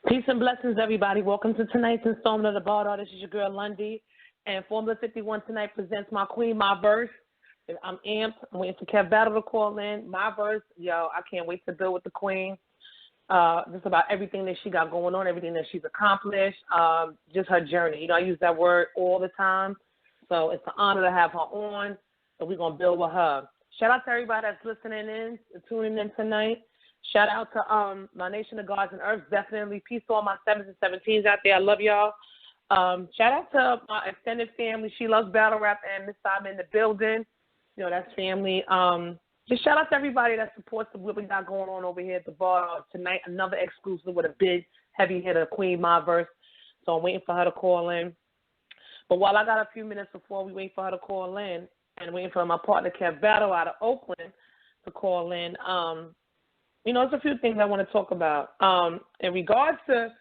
Peace and blessings, everybody. Welcome to tonight's installment of the Bardo. This is your girl, Lundy. And Formula 51 tonight presents my queen, Myverse. I'm amped. I'm waiting for Kev Battle to call in. Myverse, yo, I can't wait to build with the queen. Just about everything that she got going on, everything that she's accomplished, just her journey. You know, I use that word all the time. So it's an honor to have her on. So we're going to build with her. Shout out to everybody that's listening in, tuning in tonight. Shout out to my nation of gods and earths. Definitely peace to all my 7s and 17s out there. I love y'all. Shout out to my extended family. She loves battle rap, and Miss Simon in the building. You know, that's family. Just shout out to everybody that supports what we got going on over here at the bar tonight. Another exclusive with a big, heavy hitter, Queen Myverse. So I'm waiting for her to call in. But while I got a few minutes before we wait for her to call in, and waiting for my partner, Kev Battle, out of Oakland to call in, you know, there's a few things I want to talk about. In regards to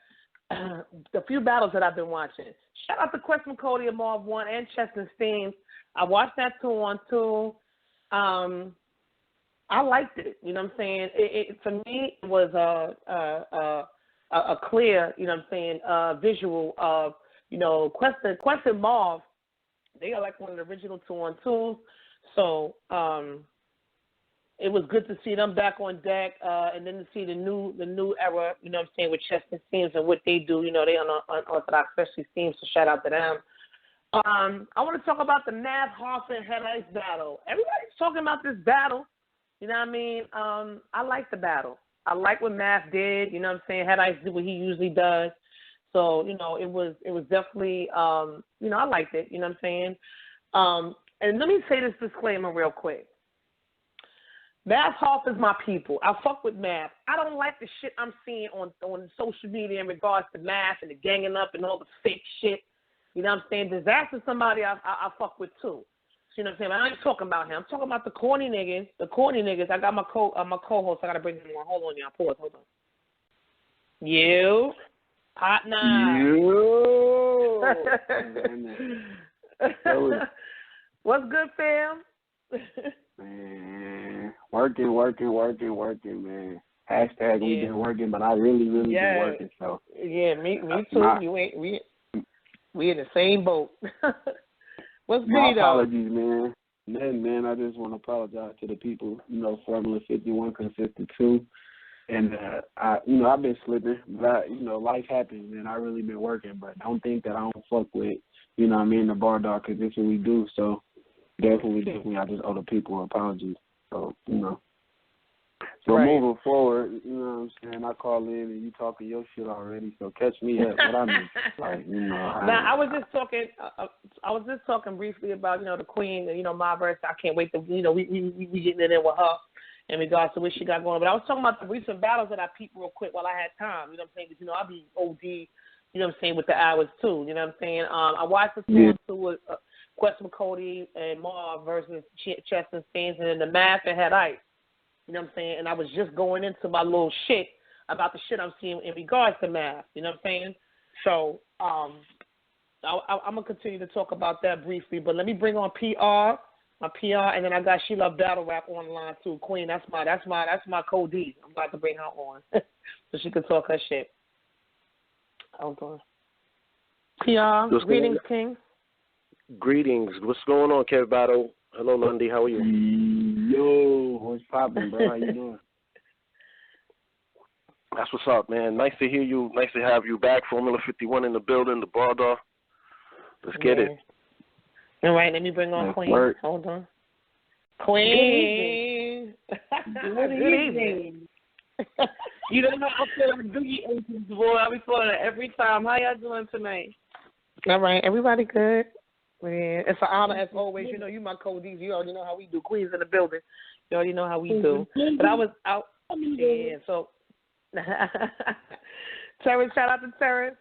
the few battles that I've been watching, shout out to Question Cody and Marv 1 and Chester Steams. I watched that 2-on-2. I liked it. You know what I'm saying? For me, it was a clear, you know what I'm saying, visual of, you know, Question Marv. They are like one of the original 2-on-2s. So, it was good to see them back on deck, and then to see the new era, you know what I'm saying, with Chester Steams and what they do. You know, they unorthodox, especially Steams, so shout out to them. I want to talk about the Math Hoffman Head Ice battle. Everybody's talking about this battle. You know what I mean? I like the battle. I like what Math did. You know what I'm saying? Head Ice did what he usually does. So, you know, it was definitely, you know, I liked it. You know what I'm saying? And let me say this disclaimer real quick. Math Hoff is my people. I fuck with Math. I don't like the shit I'm seeing on social media in regards to Math and the ganging up and all the fake shit. You know what I'm saying? Disaster's somebody I fuck with too. You know what I'm saying? But I ain't talking about him. I'm talking about the corny niggas. The corny niggas. I got my co-host. I got to bring him on. Hold on, y'all. Pause. Hold on. You. Hot Nine. You. What's good, fam? Man, working, man. Hashtag we been working, but I really been working. So me too. We in the same boat. What's good, my apologies, man. Man, I just want to apologize to the people. You know, Formula 51 consistent too, and I've been slipping, but you know, life happens, man. I really been working, but don't think that I don't fuck with, you know what I mean, the bar dog, because this is what we do. So. Definitely, I just owe the people an apology. So, you know. So right. Moving forward, you know what I'm saying, I call in and you talking your shit already, so catch me up. What I mean, like, you know. I was just talking briefly about, you know, the queen, you know, Myverse. I can't wait to, you know, we getting it in with her in regards to what she got going. But I was talking about the recent battles that I peeped real quick while I had time. You know what I'm saying? Because, you know, I'll be OD, you know what I'm saying, with the hours too. You know what I'm saying? I watched the 2-on-2 with Question Cody and Marv versus Chester Steams, and then the Math and Head Ice. You know what I'm saying? And I was just going into my little shit about the shit I'm seeing in regards to Math. You know what I'm saying? So I'm gonna continue to talk about that briefly, but let me bring on my PR, and then I got She Love Battle Rap on the line too. Queen, that's my code D. I'm about to bring her on so she can talk her shit. Hold on. PR, greetings, King. Greetings. What's going on, Kev Battle? Hello, Lundy. How are you? Yo, what's poppin', bro? How you doing? That's what's up, man. Nice to hear you. Nice to have you back. Formula 51 in the building, the Bardo. Let's get it. All right, let me bring on Queen. Work. Hold on. Queen. Good evening. You don't know I feel like Boogie Agents, boy. I be feeling it every time. How y'all doing tonight? All right, everybody good? Man, it's an honor as always. You know, you my co-Ds. You already know how we do. Queens in the building. You already know how we do. But I was out. Yeah, so Terrence, shout out to Terrence.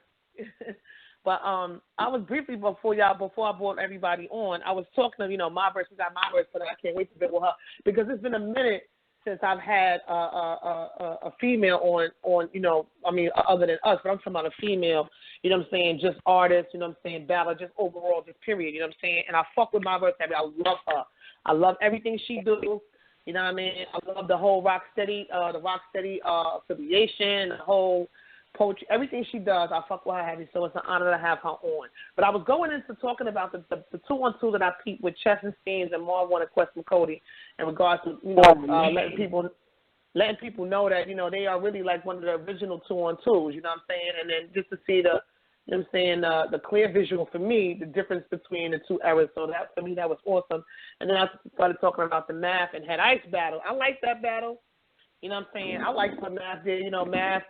But I was briefly before I brought everybody on, I was talking to, you know, Myverse. We got Myverse, but I can't wait to be with her because it's been a minute since I've had a female on, you know, I mean, other than us, but I'm talking about a female, you know what I'm saying, just artist, you know what I'm saying, battle, just overall, just period, you know what I'm saying, and I fuck with Myverse. I love her. I love everything she do, you know what I mean, I love the whole Rocksteady affiliation, the whole poetry, everything she does, I fuck with her heavy, so it's an honor to have her on. But I was going into talking about the 2-on-2 that I peeped with Chess and Steens and Marwan and Quest and Cody in regards to, letting people know that, they are really like one of the original 2-on-2s, you know what I'm saying? And then just to see the clear visual for me, the difference between the two eras. So that, for me, that was awesome. And then I started talking about the Math and Head Ice battle. I like that battle. You know what I'm saying? I like what Math did. Math,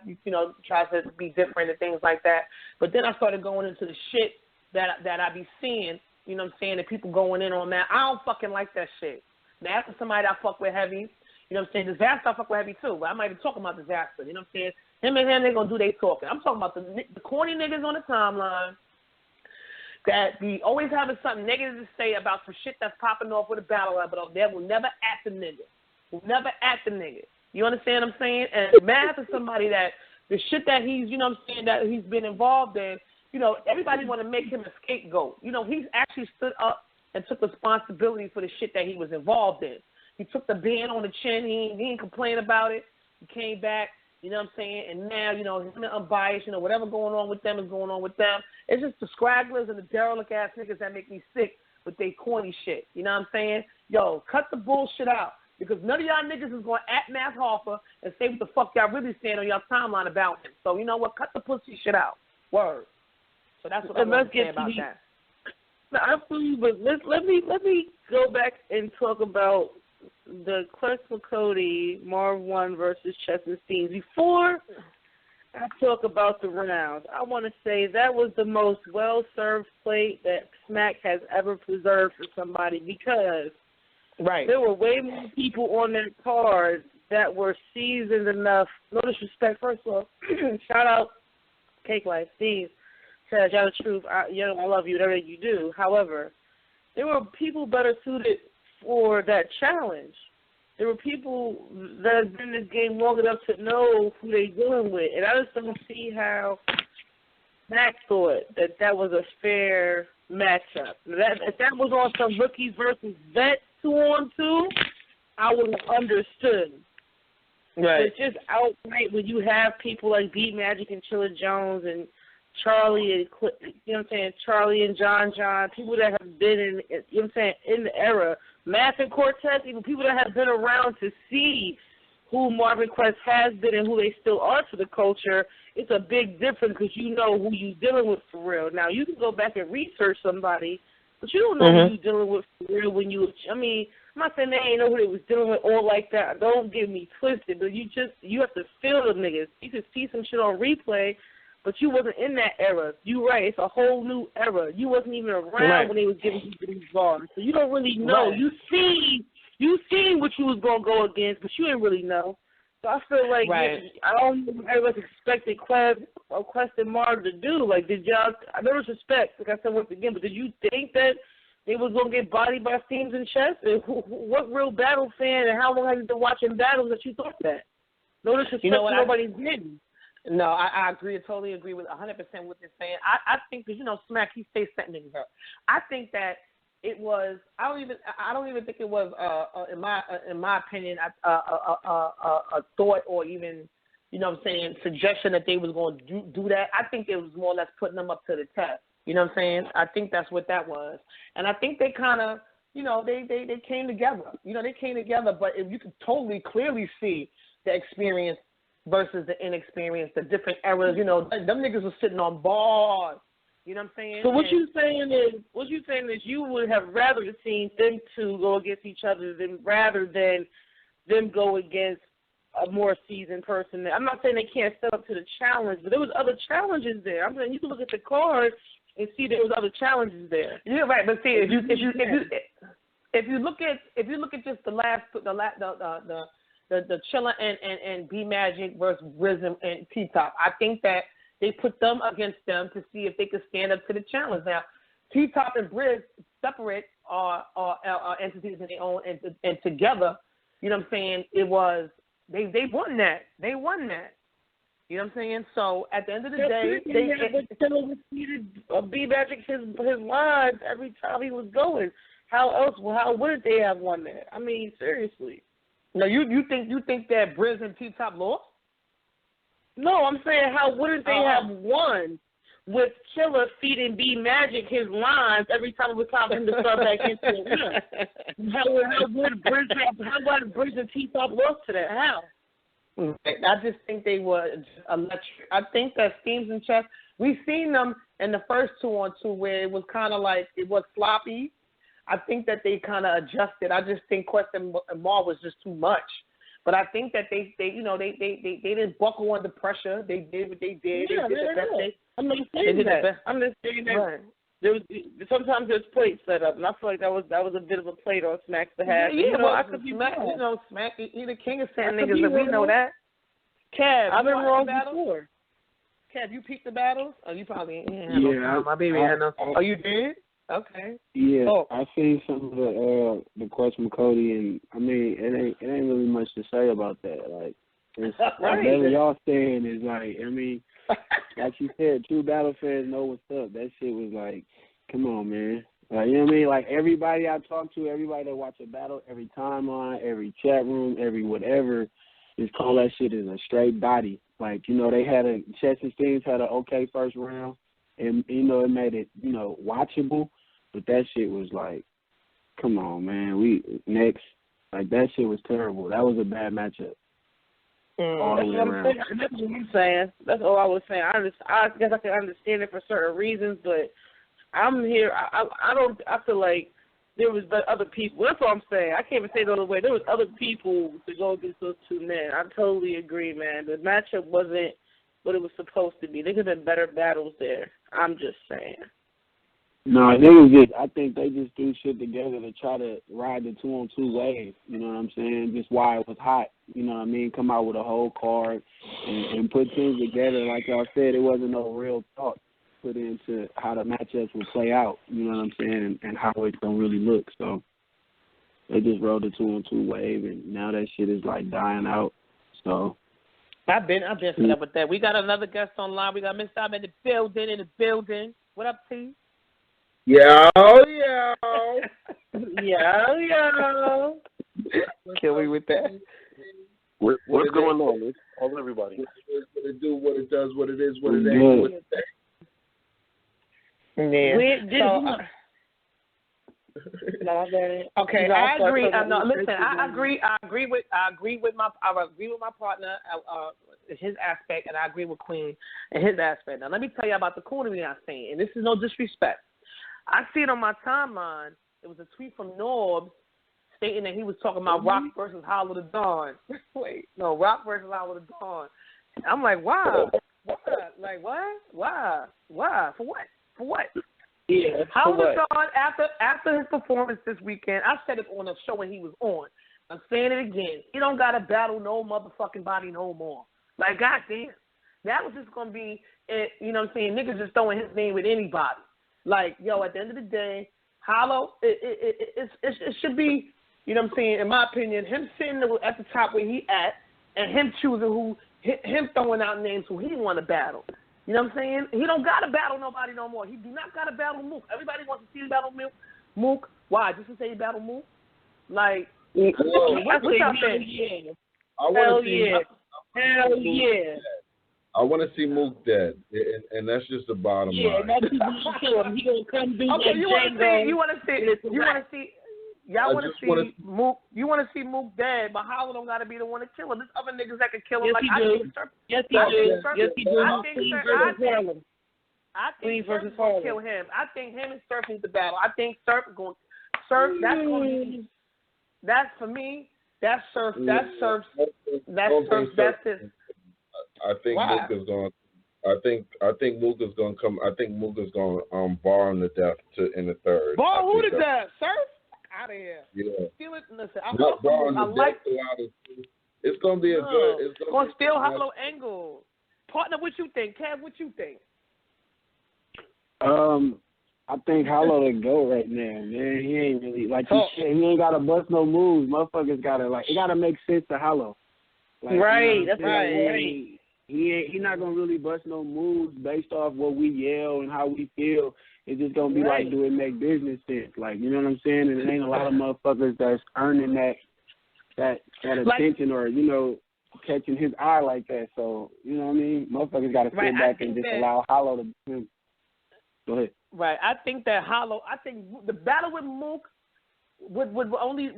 tries to be different and things like that. But then I started going into the shit that I be seeing, you know what I'm saying, and people going in on Math. I don't fucking like that shit. Math is somebody I fuck with heavy. You know what I'm saying? Disaster I fuck with heavy too. But I'm not even talking about Disaster. You know what I'm saying? Him and him, they're going to do their talking. I'm talking about the corny niggas on the timeline that be always having something negative to say about some shit that's popping off with a battle rap, but they will never at the nigga. Will never at the nigga. You understand what I'm saying? And Math is somebody that the shit that he's, you know what I'm saying, that he's been involved in, everybody want to make him a scapegoat. He's actually stood up and took responsibility for the shit that he was involved in. He took the band on the chin. He didn't complain about it. He came back, you know what I'm saying, and now, him and Unbiased, whatever going on with them is going on with them. It's just the scragglers and the derelict-ass niggas that make me sick with their corny shit. You know what I'm saying? Yo, cut the bullshit out. Because none of y'all niggas is going to at Math Hoffa and say what the fuck y'all really saying on y'all timeline about him. So, you know what? Cut the pussy shit out. Word. So that's what I want to say about that. No, I feel you, but let me go back and talk about the Quest for Cody, Marv 1 versus Chess and Steens. Before I talk about the rounds, I want to say that was the most well-served plate that Smack has ever preserved for somebody because there were way more people on that card that were seasoned enough. No disrespect, first of all. Shout out Cake Life, Steve. Says, y'all the truth. I love you, whatever you do. However, there were people better suited for that challenge. There were people that have been in this game long enough to know who they're dealing with. And I just don't see how Mac thought that was a fair matchup. If that was on some rookies versus vets 2-on-2, I would have understood. Right. It's just outright when you have people like Beat Magic and Chilla Jones and Charlie and, you know what I'm saying, Charlie and John, people that have been in, you know what I'm saying, in the era. Math and Cortez, even people that have been around to see who Marvin Quest has been and who they still are to the culture, it's a big difference because you know who you're dealing with for real. Now, you can go back and research somebody, but you don't know who you're dealing with for real when you, I'm not saying they ain't know who they was dealing with all like that. Don't get me twisted, but you have to feel the niggas. You can see some shit on replay, but you wasn't in that era. You right, it's a whole new era. You wasn't even around when they was giving people these bars. So you don't really know. Right. You seen what you was going to go against, but you didn't really know. So I feel like I don't know what everybody expected Quest and Marv to do. Like, did y'all, I know there's respect, like I said once again, but did you think that they was going to get bodied by Steams and Chess? What real battle fan and how long have you been watching battles that you thought that? No disrespect to nobody did. No, I agree. I totally agree with 100% what you're saying. I think because Smack, he stays setting niggas up. I think that it was. I don't even think it was. In my opinion, a thought or even, suggestion that they was going to do that. I think it was more or less putting them up to the test. You know what I'm saying? I think that's what that was, and I think they kind of, they came together. They came together, but if you could totally clearly see the experience versus the inexperience, the different eras, them niggas were sitting on bars. You know what I'm saying? So what you saying is you would have rather seen them two go against each other rather than them go against a more seasoned person. I'm not saying they can't step up to the challenge, but there was other challenges there. I'm saying you can look at the card and see there was other challenges there. Yeah, right. But see, if you look at just the Chilla and B Magic versus Rizm and T Top, I think that they put them against them to see if they could stand up to the challenge. Now, T Top and Briz separate are entities in their own, and together, you know what I'm saying? It was they won that. They won that. You know what I'm saying? So at the end of the day, Chilla repeated B Magic his lines every time he was going. How wouldn't they have won that? I mean, seriously. No, you think that Briz and T Top lost? No, I'm saying how wouldn't they have won with Killer feeding B Magic his lines every time it was time for him to start back into it? How would Bridge and T-Top lost to that? How? I just think they were electric. I think that Schemes and Chess, we've seen them in the first 2-on-2 where it was kind of like it was sloppy. I think that they kind of adjusted. I just think Quest and Mar was just too much. But I think that they didn't buckle under pressure. They did what they did. Yeah, they did the best. I'm not saying that. I'm just saying that right. Sometimes there's plates set up, and I feel like that was a bit of a plate on Smack's behalf. Yeah, well, I could be Smack. Smack, he the king of sand niggas, and we know that. Kev, I've been wrong before. Kev, you peeped the battles? Oh, you probably ain't had no time. My baby had no. Oh, you did? Okay. Yeah, I seen some of the quotes from Cody, and I mean, it ain't really much to say about that. Like, whatever y'all saying is like, I mean, like you said, true battle fans know what's up. That shit was like, come on, man. Like, you know what I mean? Like, everybody I talk to, everybody that watch a battle, every timeline, every chat room, every whatever, just call that shit as a straight body. Like, they had Chess and Steams had an okay first round, and, it made it, watchable. But that shit was like, come on, man. Next. Like, that shit was terrible. That was a bad matchup. All the way around. That's what I'm saying. That's all I was saying. I guess I can understand it for certain reasons, but I'm here. I feel like there was other people. That's what I'm saying. I can't even say it the other way. There was other people to go against those two men. I totally agree, man. The matchup wasn't what it was supposed to be. There could have been better battles there. I'm just saying. No, I think they just threw shit together to try to ride the 2-on-2 wave. You know what I'm saying? Just while it was hot. You know what I mean? Come out with a whole card and put things together. Like y'all said, it wasn't no real thought put into how the matchups would play out. You know what I'm saying? And how it's gonna really look. So they just rode the 2-on-2 wave, and now that shit is like dying out. So I've been fed up with that. We got another guest online. We got Mr. I'm in the building. What up, T? Yo. Kill me with that. What's going on? It's all everybody. What it do, what it does, what it is, what it ain't, what it ain't. Yeah. Okay, I agree. No, listen, I agree with my partner, his aspect, and I agree with Queen and his aspect. Now, let me tell you about the Coonery I seen, and this is no disrespect. I see it on my timeline. It was a tweet from Norbs stating that he was talking about Rock versus Hollow the Dawn. Rock versus Hollow the Dawn. I'm like, wow. Like, what? Why? For what? Yeah. Hollow the Dawn, after his performance this weekend, I said it on a show when he was on. I'm saying it again. He don't got to battle no motherfucking body no more. Like, goddamn. That was just going to be, you know what I'm saying, niggas just throwing his name with anybody. Like, at the end of the day, Hollow, it should be, you know what I'm saying, in my opinion, him sitting at the top where he at and him choosing him throwing out names who he want to battle. You know what I'm saying? He don't got to battle nobody no more. He do not got to battle Mook. Everybody wants to see him battle Mook. Why? Just to say he battle Mook? Like, what's up there? Hell yeah. I want to see Mook dead, and that's just the bottom line. Yeah, that's he gonna come do okay, you want to see Y'all want to see Mook? You want to see Mook dead, but Hollow don't got to be the one to kill him. There's other niggas that can kill him. Yes, he do. I think Surf is going to kill him. I think him and Surf need to battle. I think Surf. That's for me. That's Surf. That's Surf. That's his. I think Mook is going. I think Mook is going to come. I think Mook is going to bar him to death in the third. Bar who to death? Surf? Out of here. Yeah. Steal it. Listen, it's going to be a good. It's going to steal Hollow angle. Partner, what you think? Kev, what you think? I think Hollow the GOAT right now, man. He ain't really he ain't gotta bust no moves. Motherfuckers gotta it gotta make sense to Hollow. Like, right, that's right. He not gonna really bust no moves based off what we yell and how we feel. It's just gonna be like, do it make business sense? Like, you know what I'm saying? And it ain't a lot of motherfuckers that's earning that attention or, catching his eye like that. So, you know what I mean? Motherfuckers got to sit back and just allow Hollow to do him. Go ahead. Right. I think that the battle with Mook would only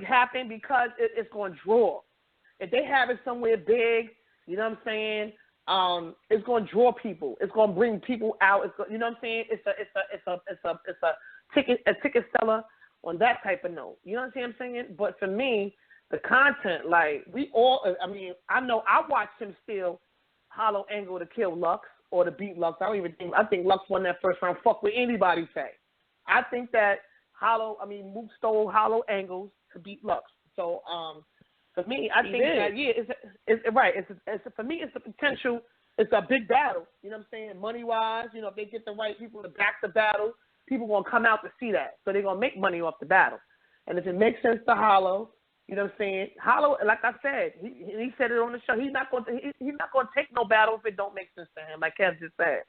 happen because it's going to draw. If they have it somewhere big, you know what I'm saying? It's going to draw people. It's going to bring people out. You know what I'm saying? It's a ticket seller on that type of note. You know what I'm saying? But for me, the content, like I know I watched him steal Hollow angle to kill Lux or to beat Lux. I think Lux won that first round. Fuck what anybody say. I think that Mook stole Hollow angles to beat Lux. So for me, I think that it's right. For me, it's a potential. It's a big battle. You know what I'm saying? Money wise, you know, if they get the right people to back the battle, people gonna come out to see that. So they're gonna make money off the battle. And if it makes sense to Hollow, you know what I'm saying? Hollow, like I said, he said it on the show. He's not going to take no battle if it don't make sense to him, like Kev just said.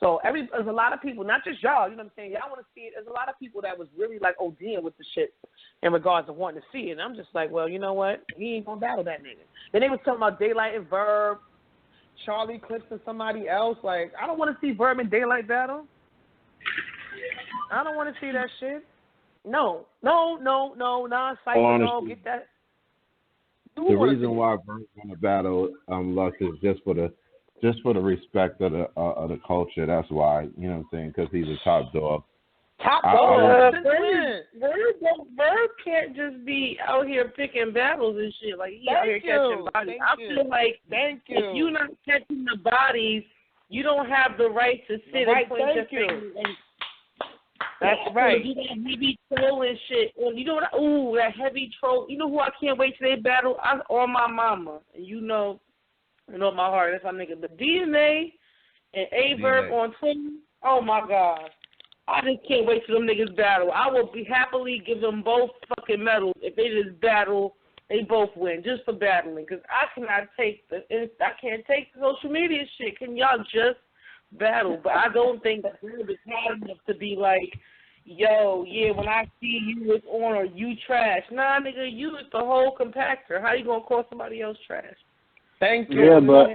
So there's a lot of people, not just y'all. You know what I'm saying? Y'all want to see it. There's a lot of people that was really like ODing with the shit in regards to wanting to see it. And I'm just like, well, you know what? He ain't gonna battle that nigga. Then they was talking about Daylight and Verb, Charlie Clips and somebody else. Like, I don't want to see Verb and Daylight battle. I don't want to see that shit. No, psycho, no, get that. The reason why Verb want to battle Lux is just for the respect of the culture. That's why, you know what I'm saying? Because he's a top dog. Verb can't just be out here picking battles and shit. Like, he out here catching bodies. I feel like if you're not catching the bodies, you don't have the right to sit and point your finger. That's right. You that heavy troll and shit. You know what? That heavy troll. You know who I can't wait till they battle? On my mama. You know my heart. That's my nigga. But DNA and A-Verb on Twitter. Oh my God. I just can't wait till them niggas battle. I will happily give them both fucking medals if they just battle. They both win just for battling. Because I can't take the social media shit. Can y'all just battle? But I don't think that Verb is hard enough to be like, yo, yeah, when I see you, it's on or you trash. Nah, nigga, you is the whole compactor. How you gonna call somebody else trash? Thank you. Yeah, but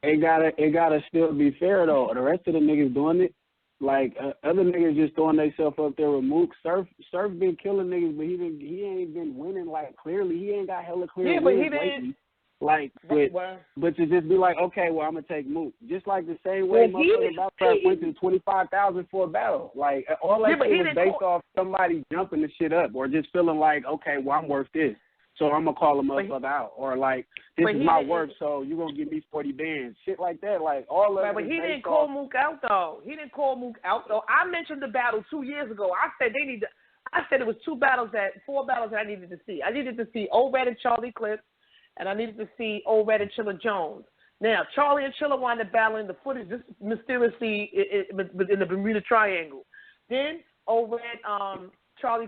it gotta still be fair though. The rest of the niggas doing it, like other niggas just throwing themselves up there with Mook. Surf been killing niggas, but he ain't been winning. Like clearly, he ain't got hella clear wins lately. Like, but to just be like, okay, well, I'm gonna take Mook. Just like the same way motherfuckers about to went to 25,000 for a battle. Like all that shit was based off somebody jumping the shit up or just feeling like, okay, well, I'm worth this, so I'm gonna call a motherfucker out, or like this is my work, so you are gonna give me 40 bands, shit like that. Like all of that. But he didn't call Mook out though. I mentioned the battle 2 years ago. I said it was four battles that I needed to see. I needed to see O-Red and Charlie Clips. And I needed to see O-Red and Chilla Jones. Now, Charlie and Chilla wound up battling the footage just mysteriously in the Bermuda Triangle. Then O-Red, Charlie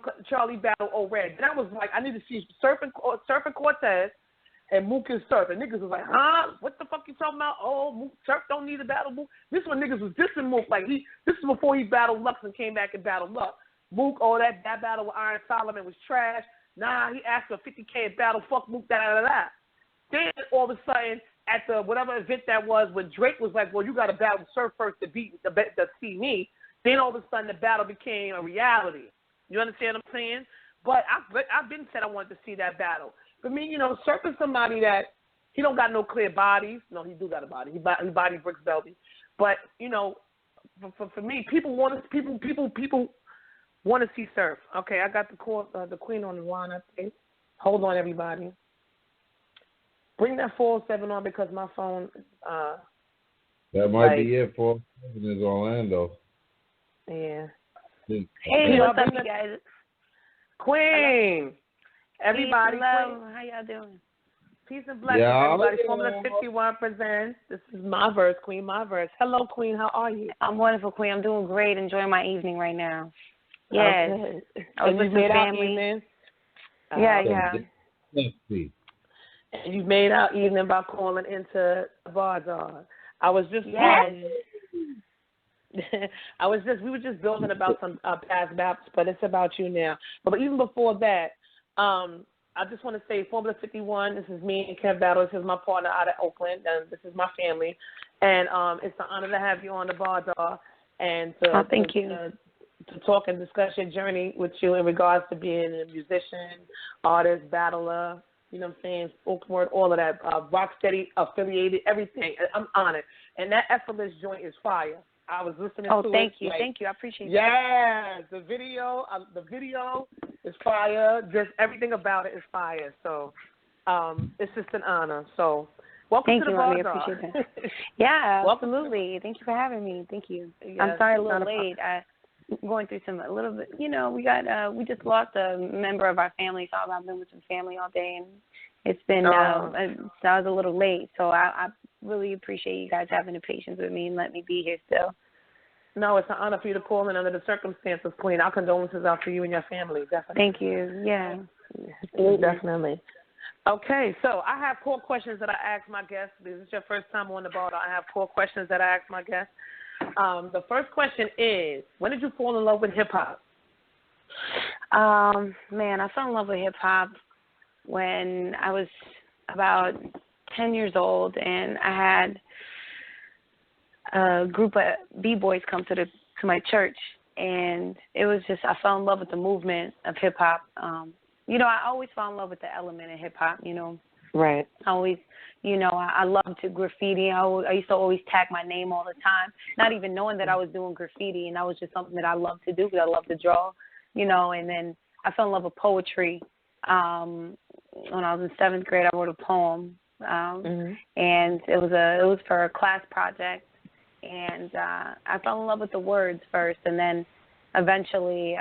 battled O-Red. Then I was like, I need to see Surf and Cortez and Mook and Surf. And niggas was like, huh? What the fuck you talking about? Oh, Mook, Surf don't need to battle Mook. This one niggas was dissing Mook. Like, this is before he battled Lux and came back and battled Lux. Mook, that battle with Iron Solomon was trash. Nah, he asked for a 50K battle. Fuck Mook, da-da-da-da. Then all of a sudden, at the whatever event that was, when Drake was like, well, you got to battle Surf first to see me, then all of a sudden the battle became a reality. You understand what I'm saying? But I've been said I wanted to see that battle. For me, you know, Surf is somebody that he don't got no clear bodies. No, he do got a body. He body Brooks Belby. But, you know, for me, people want to see Surf. Okay, I got the queen on the line, I think. Hold on, everybody. Bring that 407 on because my phone. That might be it. 407 is Orlando. Yeah. Hey, what's up, you guys? Queen. Everybody. Hello. How y'all doing? Peace and blessings, everybody. Formula 51 presents. This is Myverse, Queen Myverse. Hello, Queen. How are you? I'm wonderful, Queen. I'm doing great. Enjoying my evening right now. Yes. Okay. I was with my family. Yeah. And you made our evening by calling into Bazaar. I was just we were just building about some past maps, but it's about you now. But even before that, I I just want to say, Formula 51, this is me and Kev Battle. This is my partner out of Oakland, and this is my family. And it's an honor to have you on the bar, dog, and thank you. To talk and discuss your journey with you in regards to being a musician, artist, battler, you know what I'm saying, spoken word, all of that, Rocksteady affiliated, everything. I'm honored. And that effortless joint is fire. I was listening to it. Oh, thank you. Thank you. I appreciate that. Yes, the video is fire. Just everything about it is fire. So it's just an honor. So welcome to the bar, dog. I appreciate that. Yeah, absolutely. Thank you for having me. Thank you. Yes, I'm sorry a little late. I'm going through a little bit, we just lost a member of our family, so I've been with some family all day, and it's been, so I was a little late, so I really appreciate you guys having the patience with me and letting me be here still. No, it's an honor for you to call in under the circumstances, Queen. Our condolences out for you and your family, definitely. Thank you, yeah. Definitely. Okay, so I have 4 questions that I ask my guests. This is your first time on the bar. I have 4 questions that I ask my guests. The first question is, when did you fall in love with hip-hop? Man, I fell in love with hip-hop when I was about 10 years old, and I had a group of B-boys come to my church, and it was just, I fell in love with the movement of hip-hop. I always fell in love with the element of hip-hop, Right. I always, I loved to graffiti. I used to always tag my name all the time, not even knowing that I was doing graffiti, and that was just something that I loved to do because I loved to draw, and then I fell in love with poetry. When I was in 7th grade, I wrote a poem, and it was for a class project, and I fell in love with the words first, and then eventually,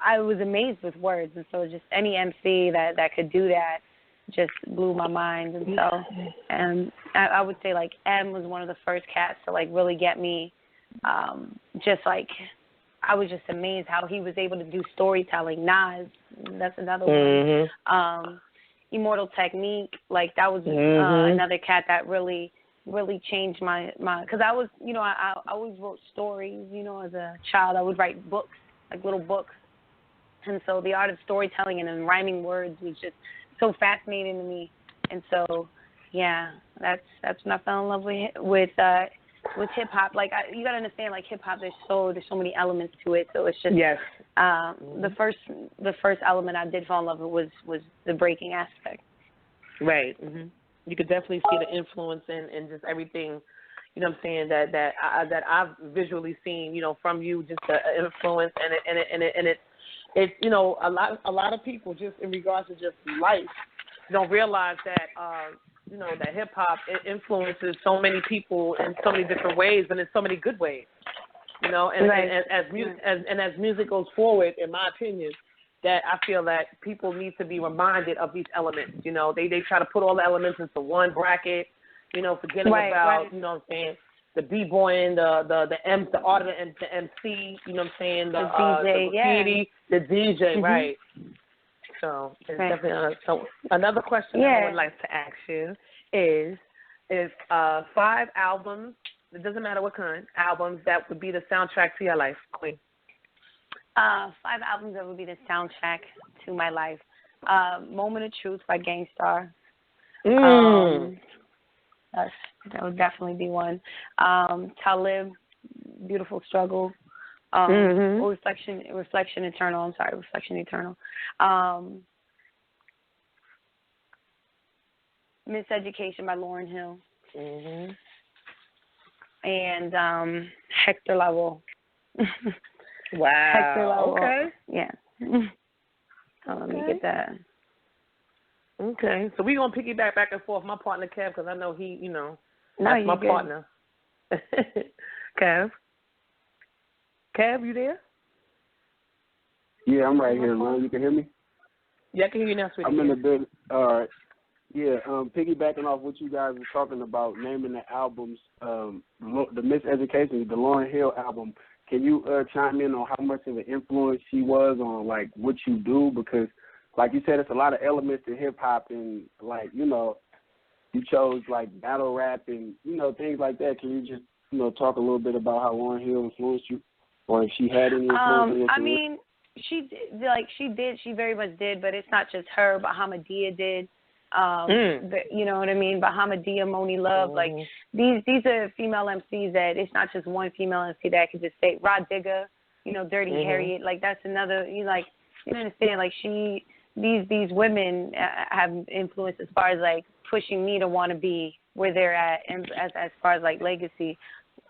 I was amazed with words, and so just any MC that could do that just blew my mind, and so, and I would say like M was one of the first cats to like really get me, I was just amazed how he was able to do storytelling. Nas, that's another one. Immortal Technique, like that was another cat that really changed my because I was, I always wrote stories, as a child. I would write books, like little books. And so the art of storytelling and then rhyming words was just so fascinating to me. And so, yeah, that's when I fell in love with hip hop. Like you gotta understand, like hip hop, there's so many elements to it. So it's just the first element I did fall in love with was the breaking aspect. Right. Mm-hmm. You could definitely see the influence in just everything. You know what I'm saying, that I've visually seen, from you, just the influence and it's a lot of people just in regards to just life don't realize that that hip hop influences so many people in so many different ways and in so many good ways. As music goes forward, in my opinion, that I feel that people need to be reminded of these elements. They try to put all the elements into one bracket, forgetting about, you know what I'm saying, the b-boying, the art of the MC, you know what I'm saying, the DJ, the graffiti, the DJ, right. So it's definitely so another question I would like to ask you is 5 albums, it doesn't matter what kind, albums that would be the soundtrack to your life, Queen. 5 albums that would be the soundtrack to my life. Moment of Truth by Gangstar. That would definitely be one. Talib, Beautiful Struggle. Reflection Eternal. I'm sorry, Reflection Eternal. Miseducation by Lauryn Hill. And Hector Lavoe. Wow. Hector Lavoe. Okay. Yeah. Let me get that. Okay. So we're going to piggyback back and forth. My partner, Kev, because I know he, that's my partner. Kev, you there? Yeah, I'm right here, Lon. You can hear me? Yeah, I can hear you now, sweetie. I'm in the building. All right. Yeah, piggybacking off what you guys were talking about, naming the albums, the Miseducation, the Lauryn Hill album, can you chime in on how much of an influence she was on, like, what you do? Because, like you said, it's a lot of elements to hip-hop and, like, you chose, like, battle rap and, things like that. Can you just, talk a little bit about how Lauryn Hill influenced you or if she had any influence on your career? she very much did, but it's not just her. Bahamadia did. You know what I mean? Bahamadia, Moni Love, like these are female MCs that it's not just one female MC that I could just say. Rod Digger, you know, Dirty Harriet, like that's another. You understand? Like these women have influence as far as like pushing me to want to be where they're at, and as far as like legacy,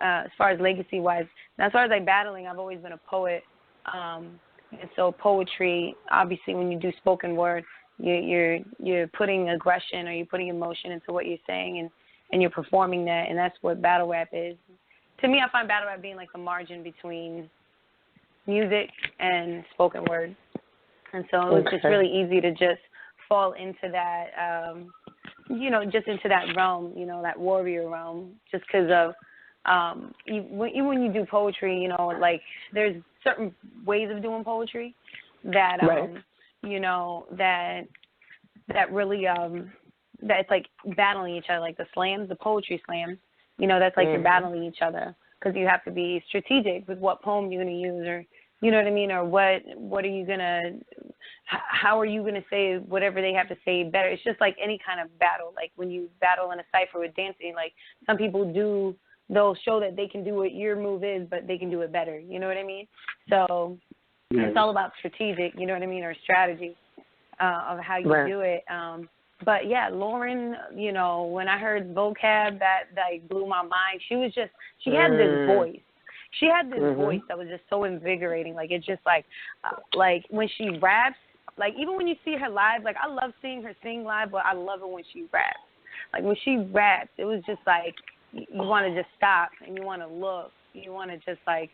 as far as legacy wise, and as far as like battling, I've always been a poet, and so poetry, obviously, when you do spoken word. You're putting aggression or you're putting emotion into what you're saying and you're performing that, and that's what battle rap is. To me, I find battle rap being like a margin between music and spoken word. And so it was just really easy to just fall into that, just into that realm, that warrior realm, just because of even when you do poetry, like there's certain ways of doing poetry that that really that it's like battling each other, like the slams, the poetry slams. That's like you're battling each other because you have to be strategic with what poem you're going to use, or you know what I mean, or what are you gonna, how are you gonna say whatever they have to say better? It's just like any kind of battle. Like when you battle in a cipher with dancing, like some people they'll show that they can do what your move is, but they can do it better. You know what I mean? So. Yeah. It's all about strategic, you know what I mean, or strategy of how you do it. But yeah, Lauren, when I heard vocab, that like blew my mind. She had this voice. She had this voice that was just so invigorating. Like it's just like when she raps, like even when you see her live, like I love seeing her sing live, but I love it when she raps. Like when she raps, it was just like you want to just stop and you want to look. You want to just like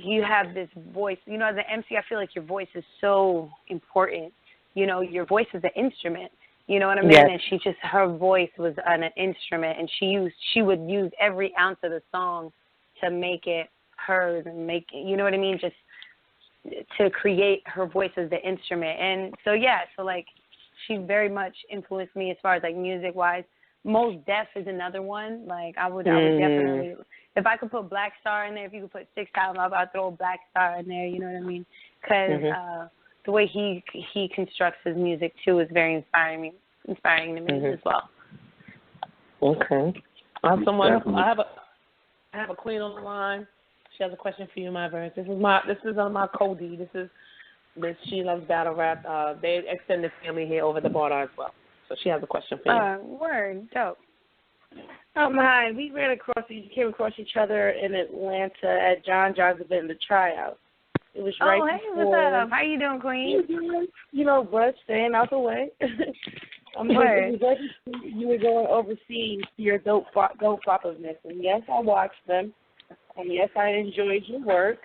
you have this voice, as an MC, I feel like your voice is so important. Your voice is an instrument, you know what I mean? Yes. And her voice was an instrument, and she would use every ounce of the song to make it hers and make it, you know what I mean? Just to create her voice as the instrument. And so, like she very much influenced me as far as like music wise. Mos Def is another one. Like I would definitely, if I could put Black Star in there, if you could put 6 times, I'd throw Black Star in there. You know what I mean? Because the way he constructs his music too is very inspiring to me as well. Okay. I have a queen on the line. She has a question for you, Myverse. This is my Cody. She loves battle rap. They extended family here over the border as well. So she has a question for you. Word, dope. Hi, we came across each other in Atlanta at John John's event, the tryout. It was right before. What's up? How you doing, Queen? But staying out the way. It was right before you were going overseas to your dope floppeness. And yes, I watched them. And yes, I enjoyed your work.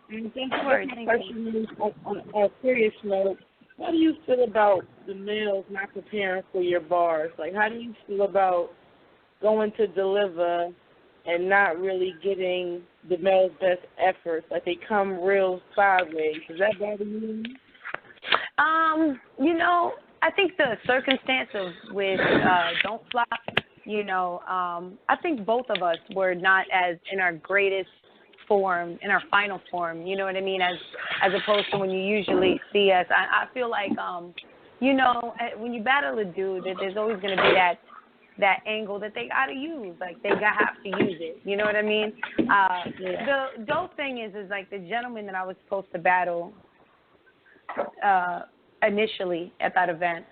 And I think the question is, on a serious note, how do you feel about the males not preparing for your bars? Like, how do you feel about going to deliver and not really getting the male's best efforts? Like, they come real sideways. Does that bother you? I think the circumstance with Don't Flop, I think both of us were not as in our greatest form, in our final form, you know what I mean, as opposed to when you usually see us. I feel like, when you battle a dude, there's always going to be that angle that they got to use. Like, they have to use it, you know what I mean? The dope thing is like the gentleman that I was supposed to battle initially at that event,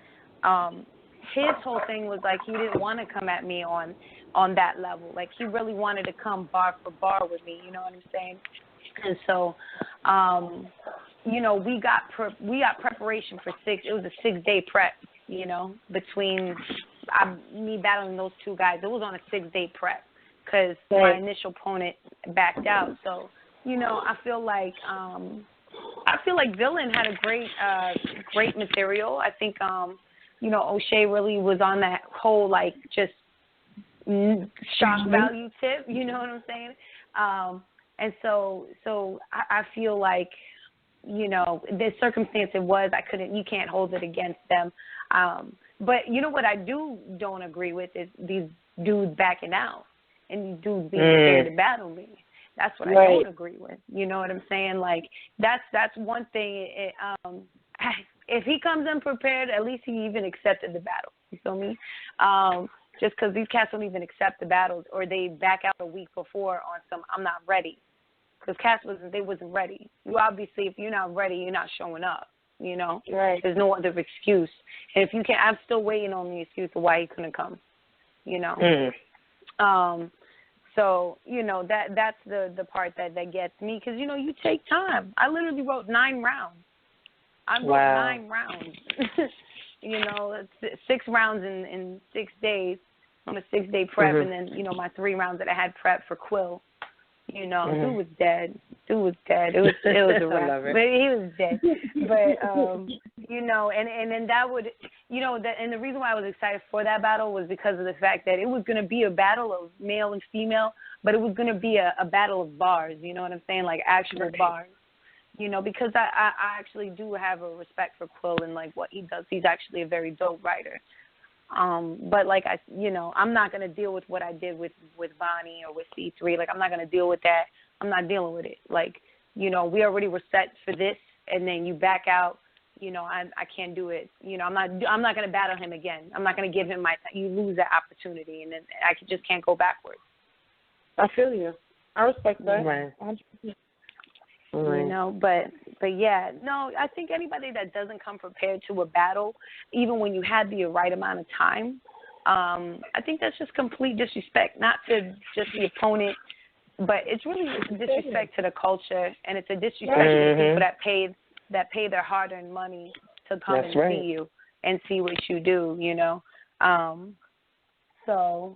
his whole thing was like he didn't want to come at me on that level. Like, he really wanted to come bar for bar with me, you know what I'm saying? And so, we got preparation for it was a 6-day prep, between me battling those two guys. It was on a 6-day prep because my initial opponent backed out. So, I feel like Villain had a great material. I think, O'Shea really was on that whole, like, just shock value tip, you know what I'm saying? And so I feel like, the circumstance it was, you can't hold it against them. But what I don't agree with is these dudes backing out and these dudes being scared to battle me. That's what I don't agree with. You know what I'm saying? Like, that's one thing. If he comes unprepared, at least he even accepted the battle. You feel me? Just because these cats don't even accept the battles, or they back out a week before on some, I'm not ready. Because cats wasn't ready. You obviously, if you're not ready, you're not showing up. You know? Right. There's no other excuse. And if you can't, I'm still waiting on the excuse of why he couldn't come. You know? So, you know, that's the part that gets me. Because, you know, you take time. I literally wrote 9 rounds. I wrote 9 rounds. You know, 6 rounds in 6 days on a 6-day prep, and then, you know, my 3 rounds that I had prepped for Quill. You know, dude was dead. It was a wrap. But he was dead. But you know, and then that would, you know, and the reason why I was excited for that battle was because of the fact that it was going to be a battle of male and female, but it was going to be a battle of bars. You know what I'm saying? Like actual bars. You know, because I actually do have a respect for Quill and like what he does. He's actually a very dope writer. But like I'm not gonna deal with what I did with Bonnie or with C3. Like I'm not gonna deal with that. I'm not dealing with it. Like, you know, we already were set for this, and then you back out. You know, I can't do it. You know, I'm not gonna battle him again. I'm not gonna give him you lose that opportunity, and then I just can't go backwards. I feel you. I respect that. Right. 100%. You know, but yeah, no, I think anybody that doesn't come prepared to a battle, even when you had the right amount of time, I think that's just complete disrespect, not to just the opponent, but it's really a disrespect to the culture, and it's a disrespect to the people that pay their hard-earned money to come and see you and see what you do, you know. So,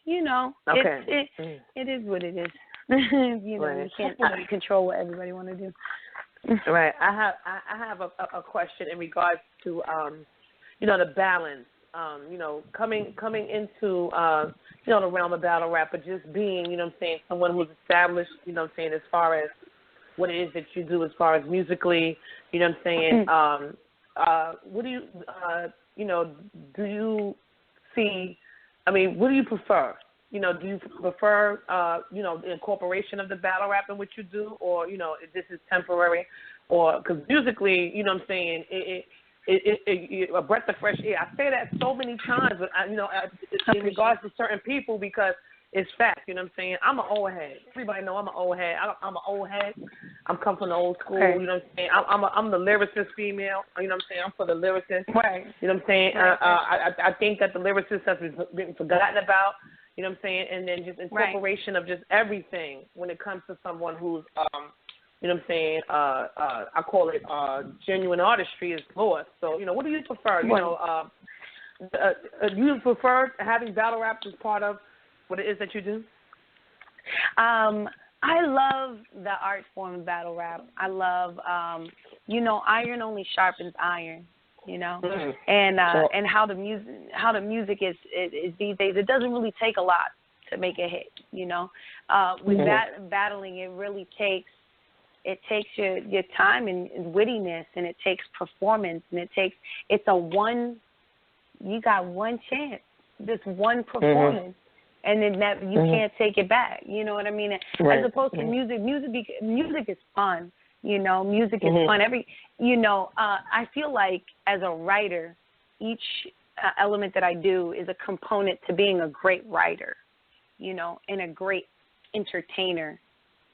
you know, it is what it is. You know, you can't control what everybody want to do. Right. I have a question in regards to you know, the balance. You know, coming into you know, the realm of battle rap, but just being, you know what I'm saying, someone who's established, you know what I'm saying, as far as what it is that you do as far as musically, you know what I'm saying. What do you you know, do you see, I mean, what do you prefer? You know, do you prefer, you know, the incorporation of the battle rap in what you do, or, you know, if this is temporary, or, because musically, you know what I'm saying, it a breath of fresh air. I say that so many times, but, you know, in regards to certain people, because it's fact, you know what I'm saying. I'm an old head. Everybody know I'm an old head. I'm an old head. I'm come from the old school, you know what I'm saying. I'm the lyricist female, you know what I'm saying. I'm for the lyricist. Right. You know what I'm saying. I think that the lyricist has been forgotten about. You know what I'm saying? And then just incorporation of just everything when it comes to someone who's, you know what I'm saying, I call it genuine artistry is lost. So, you know, what do you prefer? You know, do you prefer having battle rap as part of what it is that you do? I love the art form of battle rap. I love, you know, iron only sharpens iron. You know, and how the music is these days. It doesn't really take a lot to make a hit. You know, with battling, it really takes your time and wittiness, and it takes performance, and you got one chance, just one performance, and then that you can't take it back. You know what I mean? As opposed to music is fun. You know, music is fun. I feel like as a writer, each element that I do is a component to being a great writer, you know, and a great entertainer.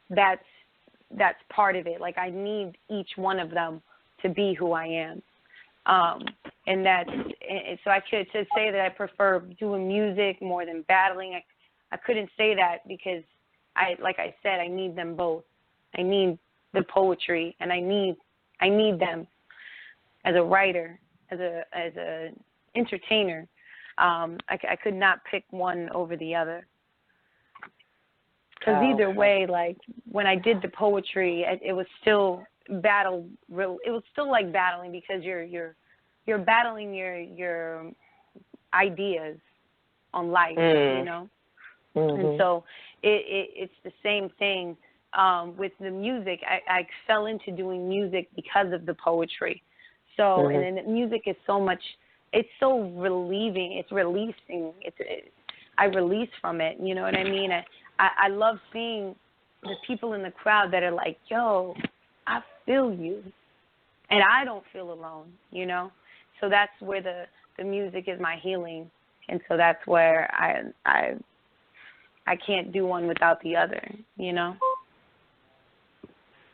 That's part of it. Like, I need each one of them to be who I am. And so I could to say that I prefer doing music more than battling. I couldn't say that because like I said, I need them both. I need the poetry, and I need them as a writer, as a entertainer. I could not pick one over the other, because either way, like when I did the poetry, it was still battle. It was still like battling, because you're battling your ideas on life, you know, and so it's the same thing. With the music, I fell into doing music because of the poetry. So, and then the music is so much, it's so relieving, it's releasing, I release from it, you know what I mean? I love seeing the people in the crowd that are like, yo, I feel you. And I don't feel alone, you know? So that's where the music is my healing. And so that's where I can't do one without the other, you know?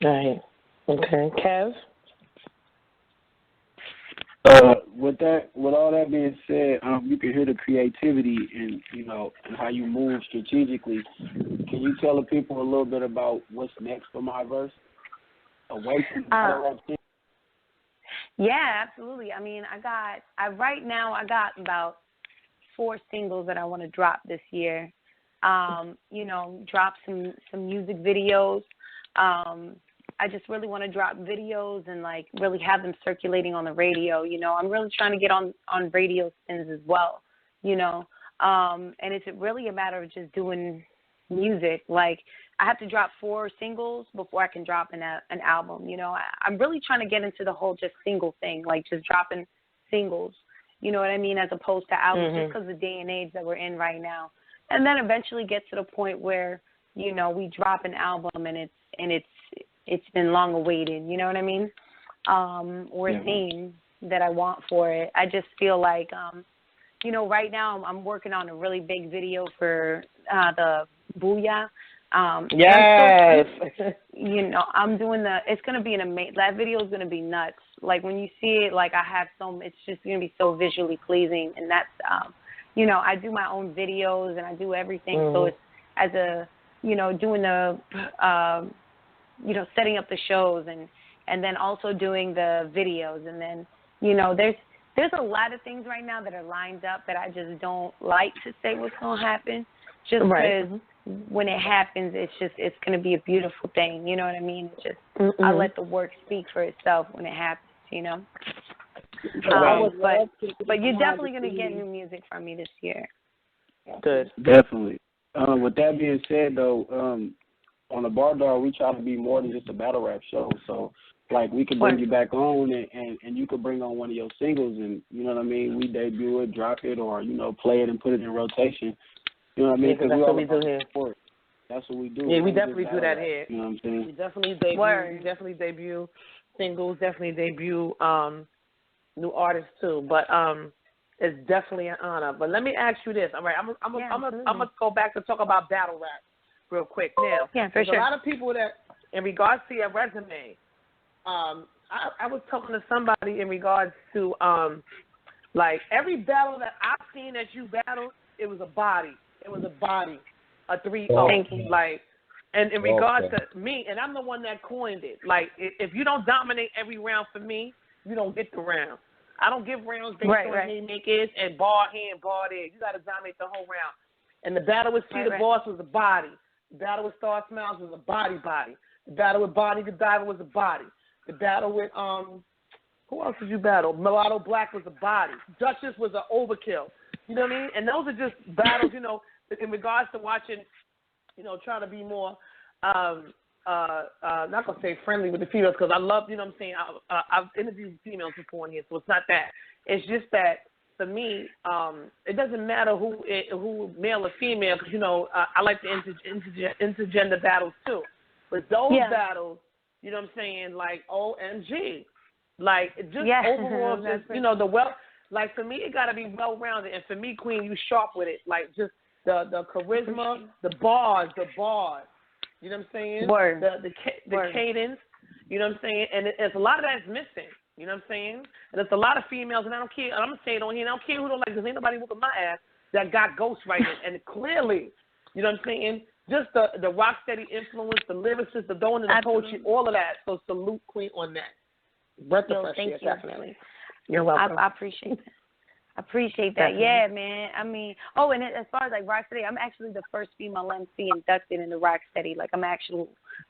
Right. Okay. Kev? With all that being said, you can hear the creativity and and how you move strategically. Can you tell the people a little bit about what's next for Myverse? Away from the Yeah, absolutely. I mean, right now I got about 4 singles that I want to drop this year. Drop some music videos. I just really want to drop videos and like really have them circulating on the radio. I'm really trying to get on radio spins as well, and it's really a matter of just doing music. Like I have to drop 4 singles before I can drop an album. I'm really trying to get into the whole just single thing, like just dropping singles, you know what I mean, as opposed to albums, just because of the day and age that we're in right now. And then eventually get to the point where, we drop an album and it's been long awaited, you know what I mean? Or a theme that I want for it. I just feel like, right now I'm working on a really big video for the Booyah. Yes. I'm doing it's going to be that video is going to be nuts. Like when you see it, like it's just going to be so visually pleasing. And that's, I do my own videos and I do everything. So it's as doing the, setting up the shows and then also doing the videos. And then, there's a lot of things right now that are lined up that I just don't like to say what's going to happen. Just because when it happens, it's going to be a beautiful thing. You know what I mean? It's just, I let the work speak for itself when it happens, But you're definitely going to get new music from me this year. Good. Definitely. With that being said, though, on the Bar Dog, we try to be more than just a battle rap show. So, like, we could bring you back on and you could bring on one of your singles and, you know what I mean, we debut it, drop it, or, play it and put it in rotation. You know what I mean? Yeah, 'cause that's what we do here. That's what we do. Yeah, we definitely do that here. You know what I'm saying? We definitely debut singles, definitely debut new artists too. But it's definitely an honor. But let me ask you this. All right, I'm gonna go back to talk about battle rap real quick now. Yeah, for There's sure. a lot of people that, in regards to your resume, I was talking to somebody in regards to like every battle that I've seen that you battled, it was a body. It was a body, a 3-0. Like, and in regards to me, and I'm the one that coined it. Like, if you don't dominate every round for me, you don't get the round. I don't give rounds based on haymakers and bar here and bar there. You got to dominate the whole round. And the battle with Peter Boss was a body. The battle with Star Smiles was a body. The battle with Bonnie Godiva was a body. The battle with who else did you battle? Mulatto Black was a body. Duchess was an overkill. You know what I mean? And those are just battles, in regards to watching, trying to be more, not going to say friendly with the females because I love, you know what I'm saying, I've interviewed females before in here, so it's not that. It's just that, for me, it doesn't matter who male or female, because, I like the intergender battles too. But those battles, you know what I'm saying, like, OMG. Like, just overall, just, the like, for me, it got to be well-rounded. And for me, Queen, you sharp with it. Like, just the charisma, the bars. You know what I'm saying? Word. The cadence. You know what I'm saying? And it's a lot of that's missing. You know what I'm saying? And there's a lot of females, and I don't care. I'm going to say it on here. And I don't care who don't like this. Ain't nobody whooping my ass that got ghostwriting. And clearly, you know what I'm saying? Just the rock steady influence, the lyricists, the throwing in the poetry, all of that. So salute Queen on that. Breath of fresh air, definitely. You're welcome. I appreciate that. Definitely. Yeah, man. I mean, and as far as like Rocksteady, I'm actually the first female MC inducted into Rocksteady. I'm actually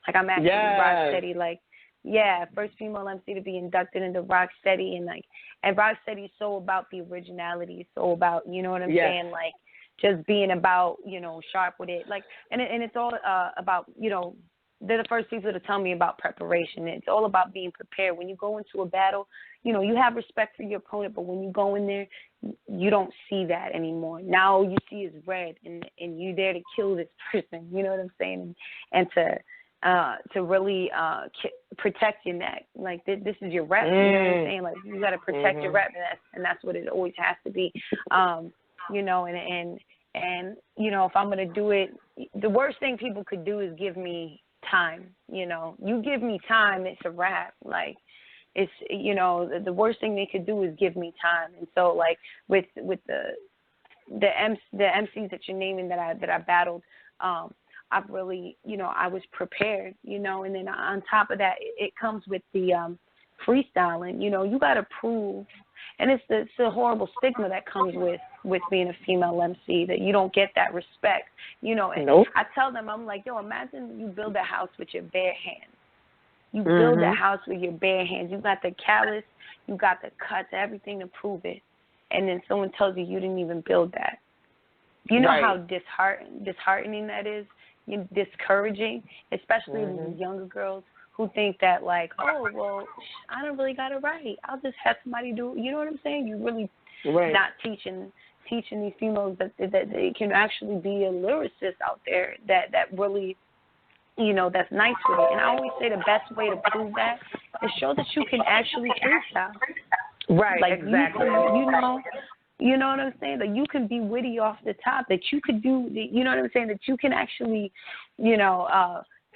Rocksteady. Like, yeah, first female MC to be inducted into Rocksteady, and Rocksteady is so about the originality, so about, you know what I'm saying, like just being about, sharp with it, like, and it's all about, they're the first people to tell me about preparation. It's all about being prepared. When you go into a battle, you have respect for your opponent, but when you go in there, you don't see that anymore. Now all you see is red, and you're there to kill this person. You know what I'm saying? And to really protect your neck. Like, this is your rep. You know what I'm saying? Like, you got to protect your rep, and that's what it always has to be. And if I'm going to do it, the worst thing people could do is give me time. You give me time, it's a wrap. Like, it's, the worst thing they could do is give me time. And so, like, with the MCs that you're naming that I battled, I've really, I was prepared, and then on top of that, it comes with the freestyling. You got to prove, and it's the horrible stigma that comes with being a female MC, that you don't get that respect, And nope. I tell them, I'm like, imagine you build a house with your bare hands. You build a house with your bare hands. You got the callus, you got the cuts, everything to prove it, and then someone tells you didn't even build that. You know how disheartening that is, discouraging, especially these younger girls who think that, like, oh, well, I don't really got it right. I'll just have somebody do it. You know what I'm saying? You really not teaching these females that they can actually be a lyricist out there that really, that's nice with it. And I always say the best way to prove that is show that you can actually freestyle. Right, like, exactly. You know what I'm saying? That you can be witty off the top, that you could do, you know what I'm saying? That you can actually,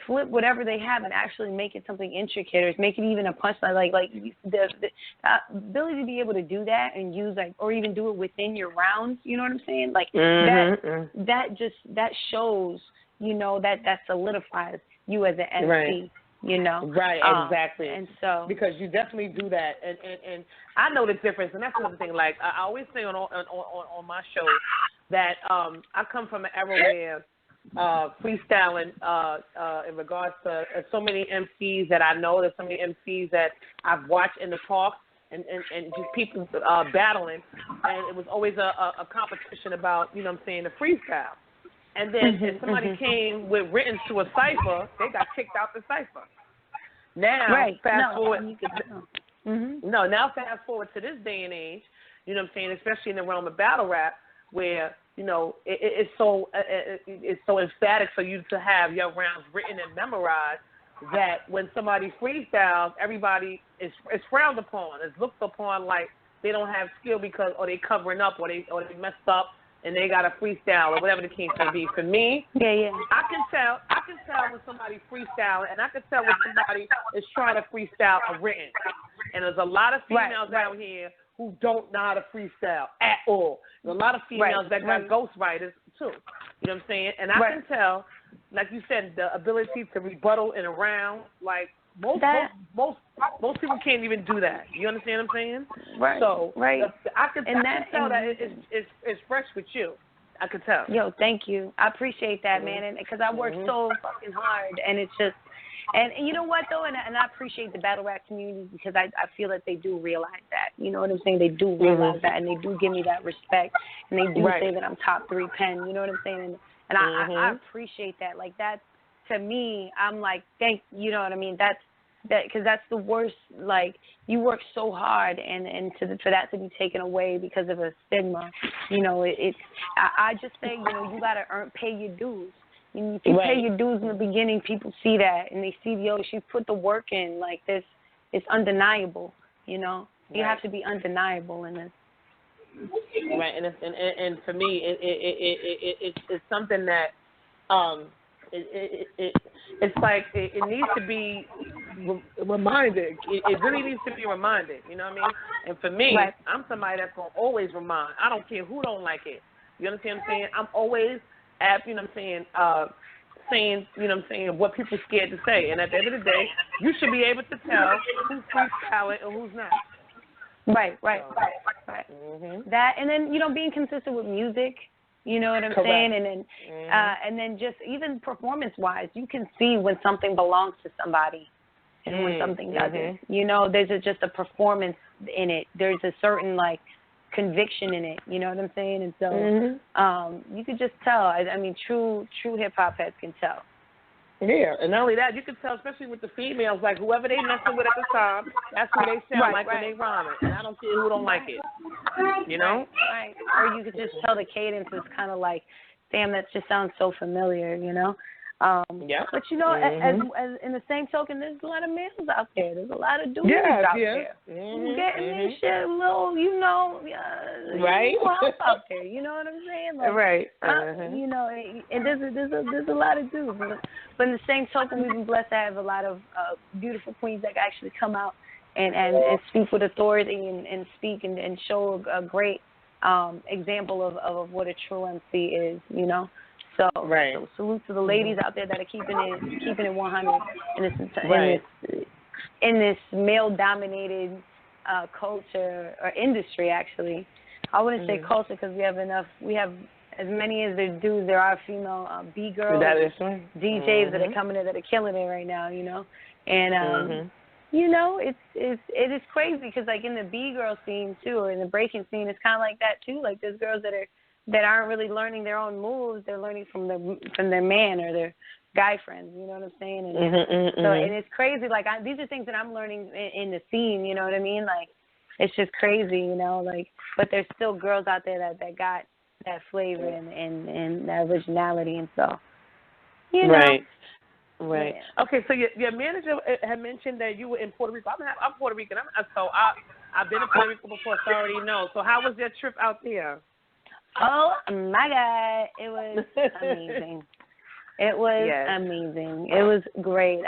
flip whatever they have and actually make it something intricate, or make it even a punchline. Like the ability to be able to do that and use, like, or even do it within your rounds. You know what I'm saying? Like that shows, that solidifies you as an MC. Right. Right, exactly. And so, because you definitely do that, and I know the difference, and that's another thing. Like, I always say on my show that I come from an era where freestyling in regards to so many MCs that I know, there's so many MCs that I've watched in the talk, and just people battling, and it was always a competition about, the freestyle. And then if somebody came with written to a cipher, they got kicked out the cipher. Now, fast forward. Now fast forward to this day and age, especially in the realm of battle rap, where, it's so emphatic for you to have your rounds written and memorized, that when somebody freestyles, everybody is frowned upon, is looked upon like they don't have skill because, or they covering up, or they messed up, and they got a freestyle, or whatever the case may be. For me, I can tell when somebody freestyle, and I can tell when somebody is trying to freestyle a written. And there's a lot of females out here who don't know how to freestyle at all. There's a lot of females that got ghostwriters too. You know what I'm saying? And I can tell, like you said, the ability to rebuttal in a round, like most people can't even do that. You understand what I'm saying? Right. So I can tell that it's fresh with you. I can tell. Yo, thank you. I appreciate that, man, and because I work so fucking hard, and it's just, and you know what though, and I appreciate the battle rap community, because I feel that they do realize that. You know what I'm saying? They do realize that, and they do give me that respect, and they do say that I'm top 3 pen. You know what I'm saying? And I appreciate that. Like, that, to me, I'm like, you know what I mean? Because that's the worst. Like, you work so hard, and for that to be taken away because of a stigma, I just say, you gotta pay your dues. If you pay your dues in the beginning, people see that, and they see, she put the work in. Like, this, it's undeniable. You have to be undeniable in this. Right, and for me, it's something that it's like it needs to be reminded. It really needs to be reminded. You know what I mean? And for me, I'm somebody that's gonna always remind. I don't care who don't like it. You understand what I'm saying? I'm always saying, what people scared to say. And at the end of the day, you should be able to tell who's freestyling and who's not. Right. That, and then, being consistent with music. You know what I'm saying? And then, and then just even performance-wise, you can see when something belongs to somebody and when something doesn't. There's just a performance in it. There's a certain, like, conviction in it. You know what I'm saying? And so you could just tell. I mean, true hip-hop heads can tell. Yeah, and not only that, you can tell, especially with the females, like whoever they messing with at the time, that's who they sound like when they rhyme it. And I don't care who don't like it. You know? Right. Or you could just tell the cadence is kind of like, damn, that just sounds so familiar, you know? Yeah. But, you know, as in the same token, there's a lot of males out there. There's a lot of dudes out there. Getting this shit a little, you know, right? out there. You know what I'm saying? Like, right. You know, and there's a lot of dudes. But in the same token, we've been blessed to have a lot of beautiful queens that actually come out and speak with authority and speak and show a great example of what a true MC is, you know? So salute to the ladies out there that are keeping it 100 in this male-dominated culture or industry. Actually, I wouldn't say culture because we have as many as there do. There are female B girls, DJs that are coming in that are killing it right now. You know, and you know it is crazy because like in the B girl scene too, or in the breaking scene, it's kind of like that too. Like there's girls that aren't really learning their own moves. They're learning from their man or their guy friends. You know what I'm saying? And so and it's crazy. Like these are things that I'm learning in the scene. You know what I mean? Like it's just crazy. You know, like but there's still girls out there that got that flavor and that originality, and so you know. Right. Yeah. Okay, so your manager had mentioned that you were in Puerto Rico. I'm Puerto Rican. So I've been in Puerto Rico before, so I already know. So how was your trip out there? Oh my God, it was amazing. It was amazing. It was great.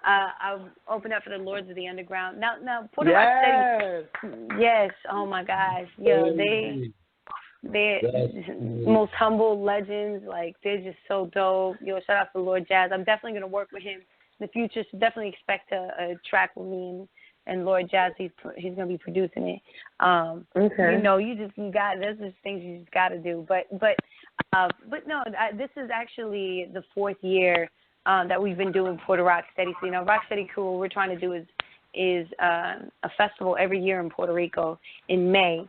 I opened up for the Lords of the Underground. Now Puerto Rico City. Yes. Oh my gosh. Yo, they're most humble legends. Like they're just so dope. Yo, shout out to Lord Jazz. I'm definitely gonna work with him in the future. So definitely expect a track with me and Lord Jazz. He's gonna be producing it. You know, there's just things you just gotta do. But no, this is actually the 4th year that we've been doing Puerto Rock Steady. So, you know, Rock Steady Crew, what we're trying to do is a festival every year in Puerto Rico in May.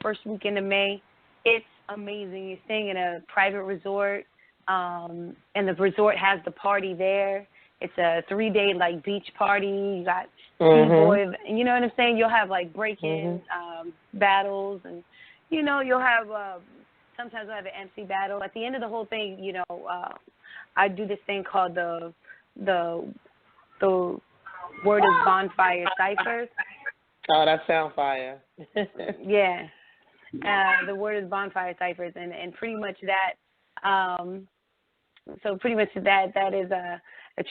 First weekend of May. It's amazing. You're staying in a private resort, and the resort has the party there. It's a 3-day like beach party. You got B-boy, and you know what I'm saying? You'll have like break-in battles, and you know you'll have sometimes we'll have an MC battle. At the end of the whole thing, you know, I do this thing called the Word is Bonfire Ciphers. Oh, that sound fire. Yeah. The Word is Bonfire Ciphers, and pretty much that. So pretty much that is a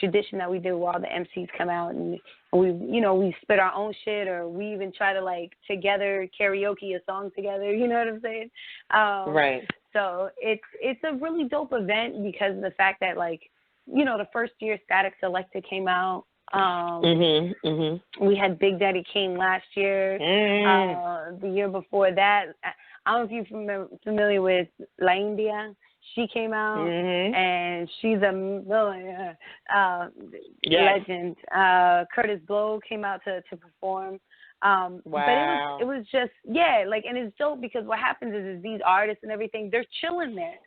tradition that we do where all the MCs come out and we spit our own shit, or we even try to like together karaoke a song together. You know what I'm saying? Right. So it's a really dope event because of the fact that like, you know, the first year Static Selector came out. We had Big Daddy Kane last year. The year before that, I don't know if you're familiar with La India. She came out, and she's a legend. Curtis Blow came out to perform. Wow. But it was just, like, and it's dope because what happens is these artists and everything, they're chilling there.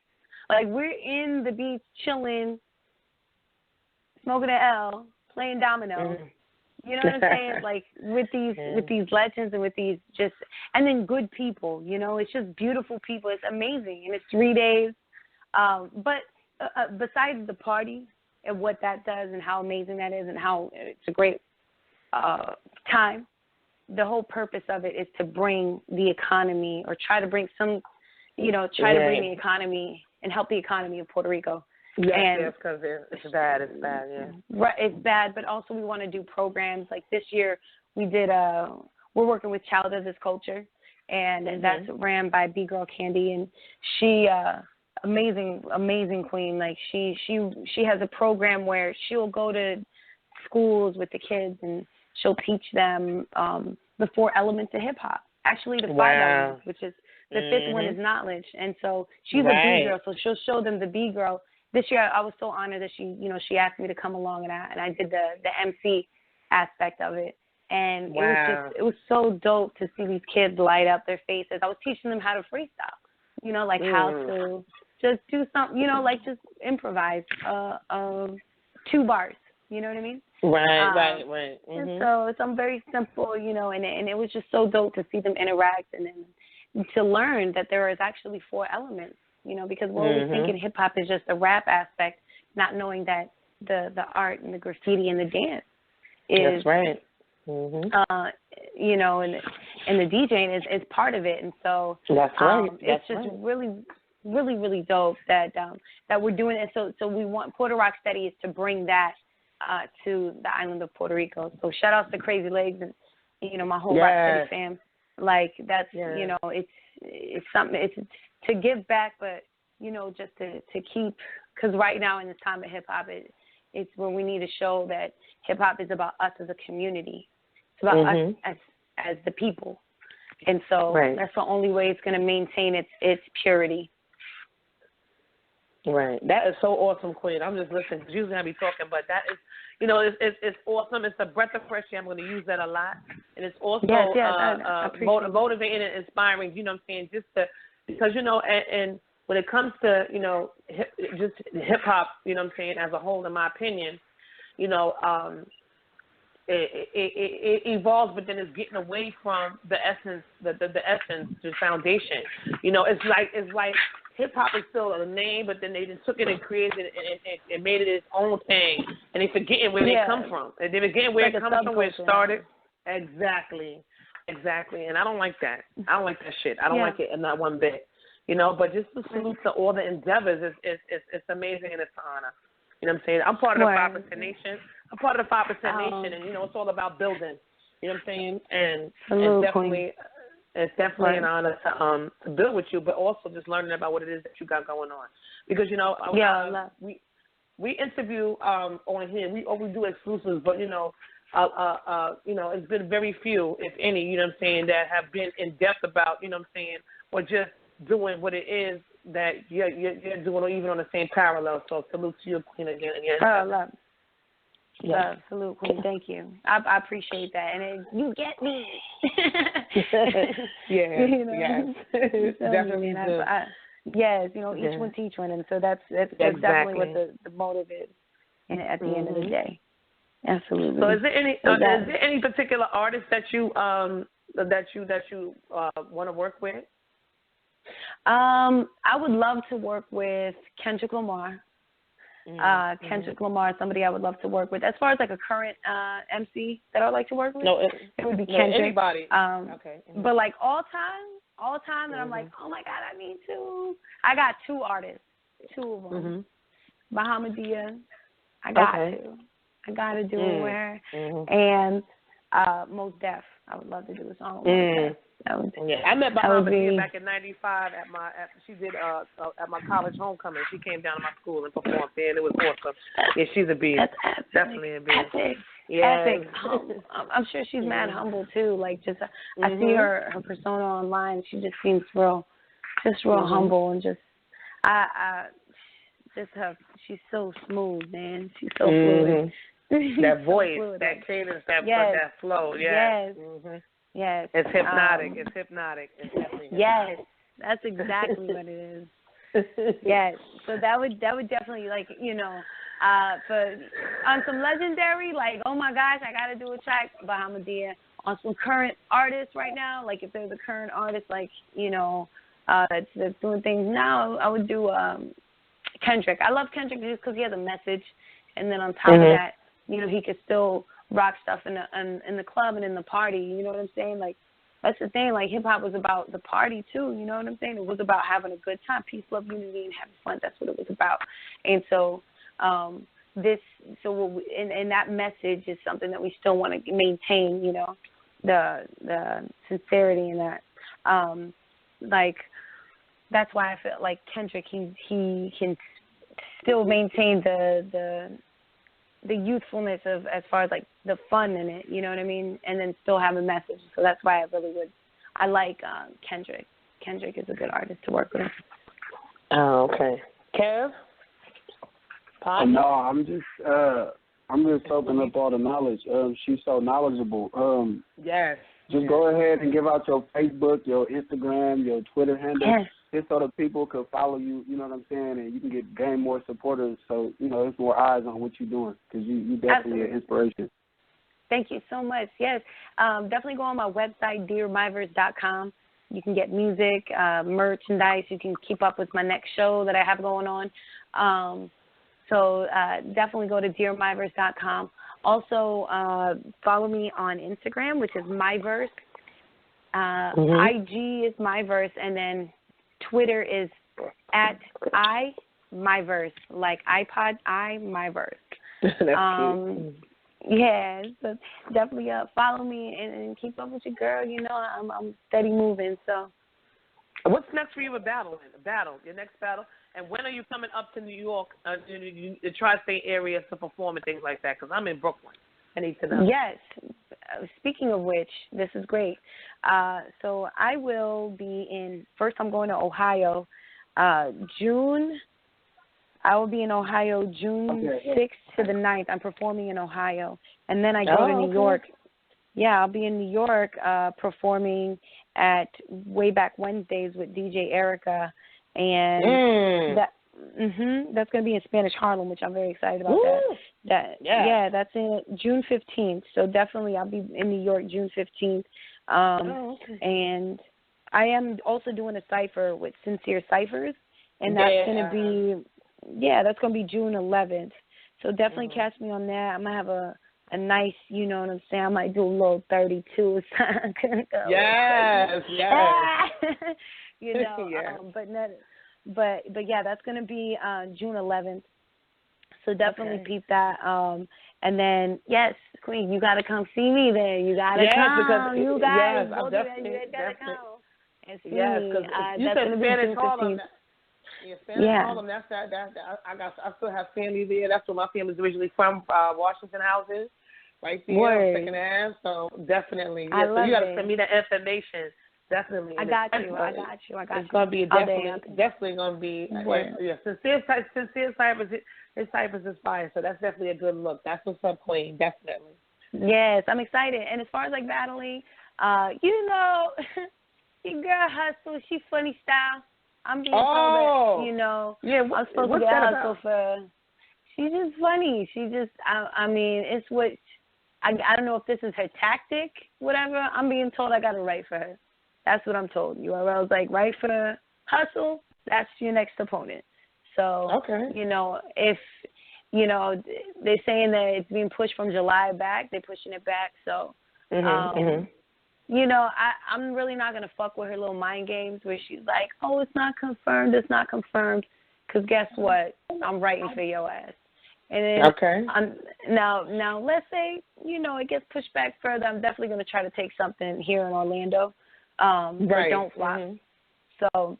Like, we're in the beach chilling, smoking an L, playing dominoes. You know what I'm saying? Like, with these legends and with these and then good people, you know, it's just beautiful people. It's amazing. And it's 3 days. But besides the party and what that does and how amazing that is and how it's a great time, the whole purpose of it is to bring the economy, or try to bring to bring the economy and help the economy of Puerto Rico. Yes, because it's bad. It's bad, yeah. Right, it's bad, but also we want to do programs. Like this year, we did we're working with Child of This Culture, and that's ran by B Girl Candy, and she amazing queen. Like she has a program where she'll go to schools with the kids and she'll teach them the 4 elements of hip hop. Actually, the 5 elements, which is the 5th one is knowledge. And so she's a B girl, so she'll show them the B girl. This year, I was so honored that she asked me to come along, and I did the MC aspect of it. And it was so dope to see these kids light up their faces. I was teaching them how to freestyle, like how to just do something, like just improvise 2 bars. You know what I mean? Right. And so it's very simple, you know, and it was just so dope to see them interact and then to learn that there is actually 4 elements, you know, because we're always thinking hip-hop is just the rap aspect, not knowing that the art and the graffiti and the dance is, that's right. You know, and the DJing is part of it. And so that's right. It's just really, really, really dope that we're doing it. So we want Puerto Rock Steady is to bring that to the island of Puerto Rico. So shout out to Crazy Legs and, you know, my whole Rock Steady fam. Like that's, you know, it's something, it's to give back, but, you know, just to keep, because right now in this time of hip hop, it's where we need to show that hip hop is about us as a community. It's about us as the people. And so that's the only way it's going to maintain its purity. Right. That is so awesome, Queen. I'm just listening because usually I be talking, but that is, you know, it's awesome. It's a breath of fresh air. I'm going to use that a lot. And it's also motivating and inspiring, you know what I'm saying, just to, because, you know, and when it comes to, you know, just hip-hop, you know what I'm saying, as a whole, in my opinion, you know, it evolves, but then it's getting away from the essence, the essence, the foundation. You know, it's like hip-hop is still a name, but then they just took it and created it and made it its own thing, and they forgetting where they come from. And they forgetting where it comes from, where it started. Exactly. And I don't like that. I don't like that shit. I don't like it not one bit. You know, but just to salute to all the endeavors, it's amazing and it's an honor. You know what I'm saying? I'm part of the 5% Nation. I'm part of the 5% Nation, and, you know, it's all about building. You know what I'm saying? And it's definitely an honor to build with you, but also just learning about what it is that you got going on. Because, you know, we interview on here. We do exclusives, but, you know, it's been very few, if any, you know what I'm saying, that have been in depth about, you know what I'm saying, or just doing what it is that you're doing, or even on the same parallel. So salute to you, Queen, again. Love. Love, salute, Queen. Thank you. I appreciate that, and you get me. You know? Yes, definitely. Yes, you know, each one teach one, and so that's definitely what the motive is. And at the end of the day, absolutely. So, is there any particular artist that you want to work with? I would love to work with Kendrick Lamar. Kendrick Lamar is somebody I would love to work with. As far as like a current MC that I would like to work with, it would be Kendrick. Anybody. But like all time that I'm like, oh my God, I need to. I got 2 artists, 2 of them. Bahamadia, I got to do it with her, and Mos Def. I would love to do a song with Mos Def. I met Bahamadia back in '95 she did at my college homecoming. She came down to my school and performed there, and it was awesome. Yeah, she's a beast. Definitely a beast. Epic. I'm sure she's mad humble too. Like just I see her persona online. She just seems real humble, and just she's so smooth, man. She's so fluid. That voice, that cadence, that flow. Yes. It's hypnotic. It's definitely hypnotic. Yes, that's exactly what it is. Yes. So that would definitely, like, you know, for on some legendary, like, oh my gosh, I gotta do a track, Bahamadia. On some current artists right now, like if there's a current artist, like, you know, that's doing things now, I would do Kendrick. I love Kendrick just because he has a message, and then on top of that, you know, he could still rock stuff in the club and in the party. You know what I'm saying? Like, that's the thing. Like, hip hop was about the party too. You know what I'm saying? It was about having a good time, peace, love, unity, and having fun. That's what it was about. And so, and that message is something that we still want to maintain. You know, the sincerity in that. Like, that's why I feel like Kendrick. He can still maintain the youthfulness of, as far as like the fun in it, you know what I mean, and then still have a message. So that's why I like Kendrick. Kendrick is a good artist to work with. Oh, okay. Kev? No, I'm just soaking up all the knowledge. She's so knowledgeable. Yes. Just go ahead and give out your Facebook, your Instagram, your Twitter handle. Yes. just so the people could follow you, you know what I'm saying, and you can gain more supporters so, you know, there's more eyes on what you're doing because you definitely an inspiration. Thank you so much. Yes, definitely go on my website, dearmyverse.com. You can get music, merchandise. You can keep up with my next show that I have going on. So definitely go to dearmyverse.com. Also, follow me on Instagram, which is Myverse. IG is Myverse, and then Twitter is @myverse, like iPod, Myverse. That's cute. Yeah, so definitely follow me and keep up with your girl. You know, I'm steady moving. So, what's next for you with your next battle? And when are you coming up to New York, the tri-state area to perform and things like that? Because I'm in Brooklyn. I need to know. Yes. Speaking of which, this is great. So I will be first I'm going to Ohio, June. I will be in Ohio June 6th to the 9th. I'm performing in Ohio. And then I go to New York. Yeah, I'll be in New York performing at Way Back Wednesdays with DJ Erica. And that's going to be in Spanish Harlem, which I'm very excited about. That's in June 15th. So definitely I'll be in New York June 15th. And I am also doing a cipher with Sincere Ciphers, and that's going to be that's going to be June 11th. So definitely catch me on that. I'm going to have a nice, you know what I'm saying, I might do a little 32 Yes. You know, but yeah, that's going to be June 11th. So definitely peep that. And then, yes, Queen, you got to come see me there. You got to come. You guys, both of you got to come and see me. Because you said Spanish Harlem. Spanish Harlem. That's that. I still have family there. That's where my family's originally from. Washington Houses, right there on Second Ave. So definitely, you got to send me that information. Definitely, I got you. It's gonna be definitely gonna be. Sincere Cyphers. His Cyphers is fire. So that's definitely a good look. That's what's up, Queen. Definitely. Yes, I'm excited. And as far as like battling, you know, your girl Hustle, she funny style. I'm being told that, you know, I'm supposed to get Hustle for. She's just funny. She just, I mean, it's what, I don't know if this is her tactic, whatever. I'm being told I got to write for her. That's what I'm told. URL's like, write for Hustle, that's your next opponent. So, you know, if, you know, they're saying that it's being pushed from July back, they're pushing it back. So, you know, I'm really not going to fuck with her little mind games where she's like, oh, it's not confirmed. Because guess what? I'm writing for your ass. And then, now let's say, you know, it gets pushed back further. I'm definitely going to try to take something here in Orlando. But don't flop. So,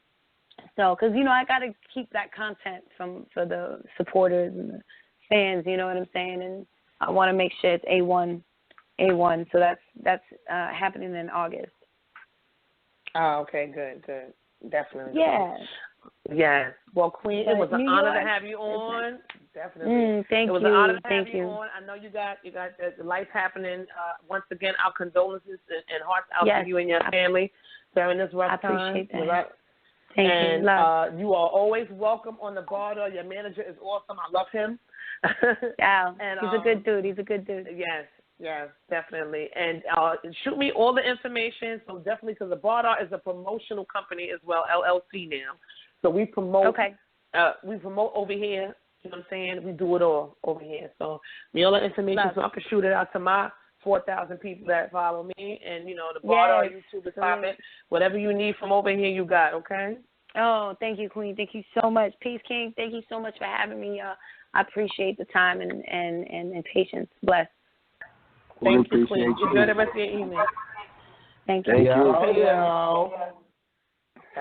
because, you know, I got to keep that content for the supporters and the fans, you know what I'm saying? And I want to make sure it's A1. So that's happening in August. Oh, okay, good. Definitely. Yeah. Yes. Well, Queen, it was an honor to have you on. Definitely. Thank you. It was an honor to have you on. I know you got the life happening. Once again, our condolences and hearts out to you and your family during this rough time. I appreciate that. Thank you. Love. You are always welcome on the border. Your manager is awesome. I love him. Yeah. And he's a good dude. Yes, definitely. And shoot me all the information. So definitely, because the Bardock is a promotional company as well, LLC now. So we promote. We promote over here. You know what I'm saying? We do it all over here. So me all the information, so I can shoot it out to my 4,000 people that follow me, and you know the Bardock YouTube is popping. Whatever you need from over here, you got. Okay. Oh, thank you, Queen. Thank you so much, Peace King. Thank you so much for having me. I appreciate the time and patience. Bless. Thank you, Queen. Enjoy the rest of your evening. Thank you.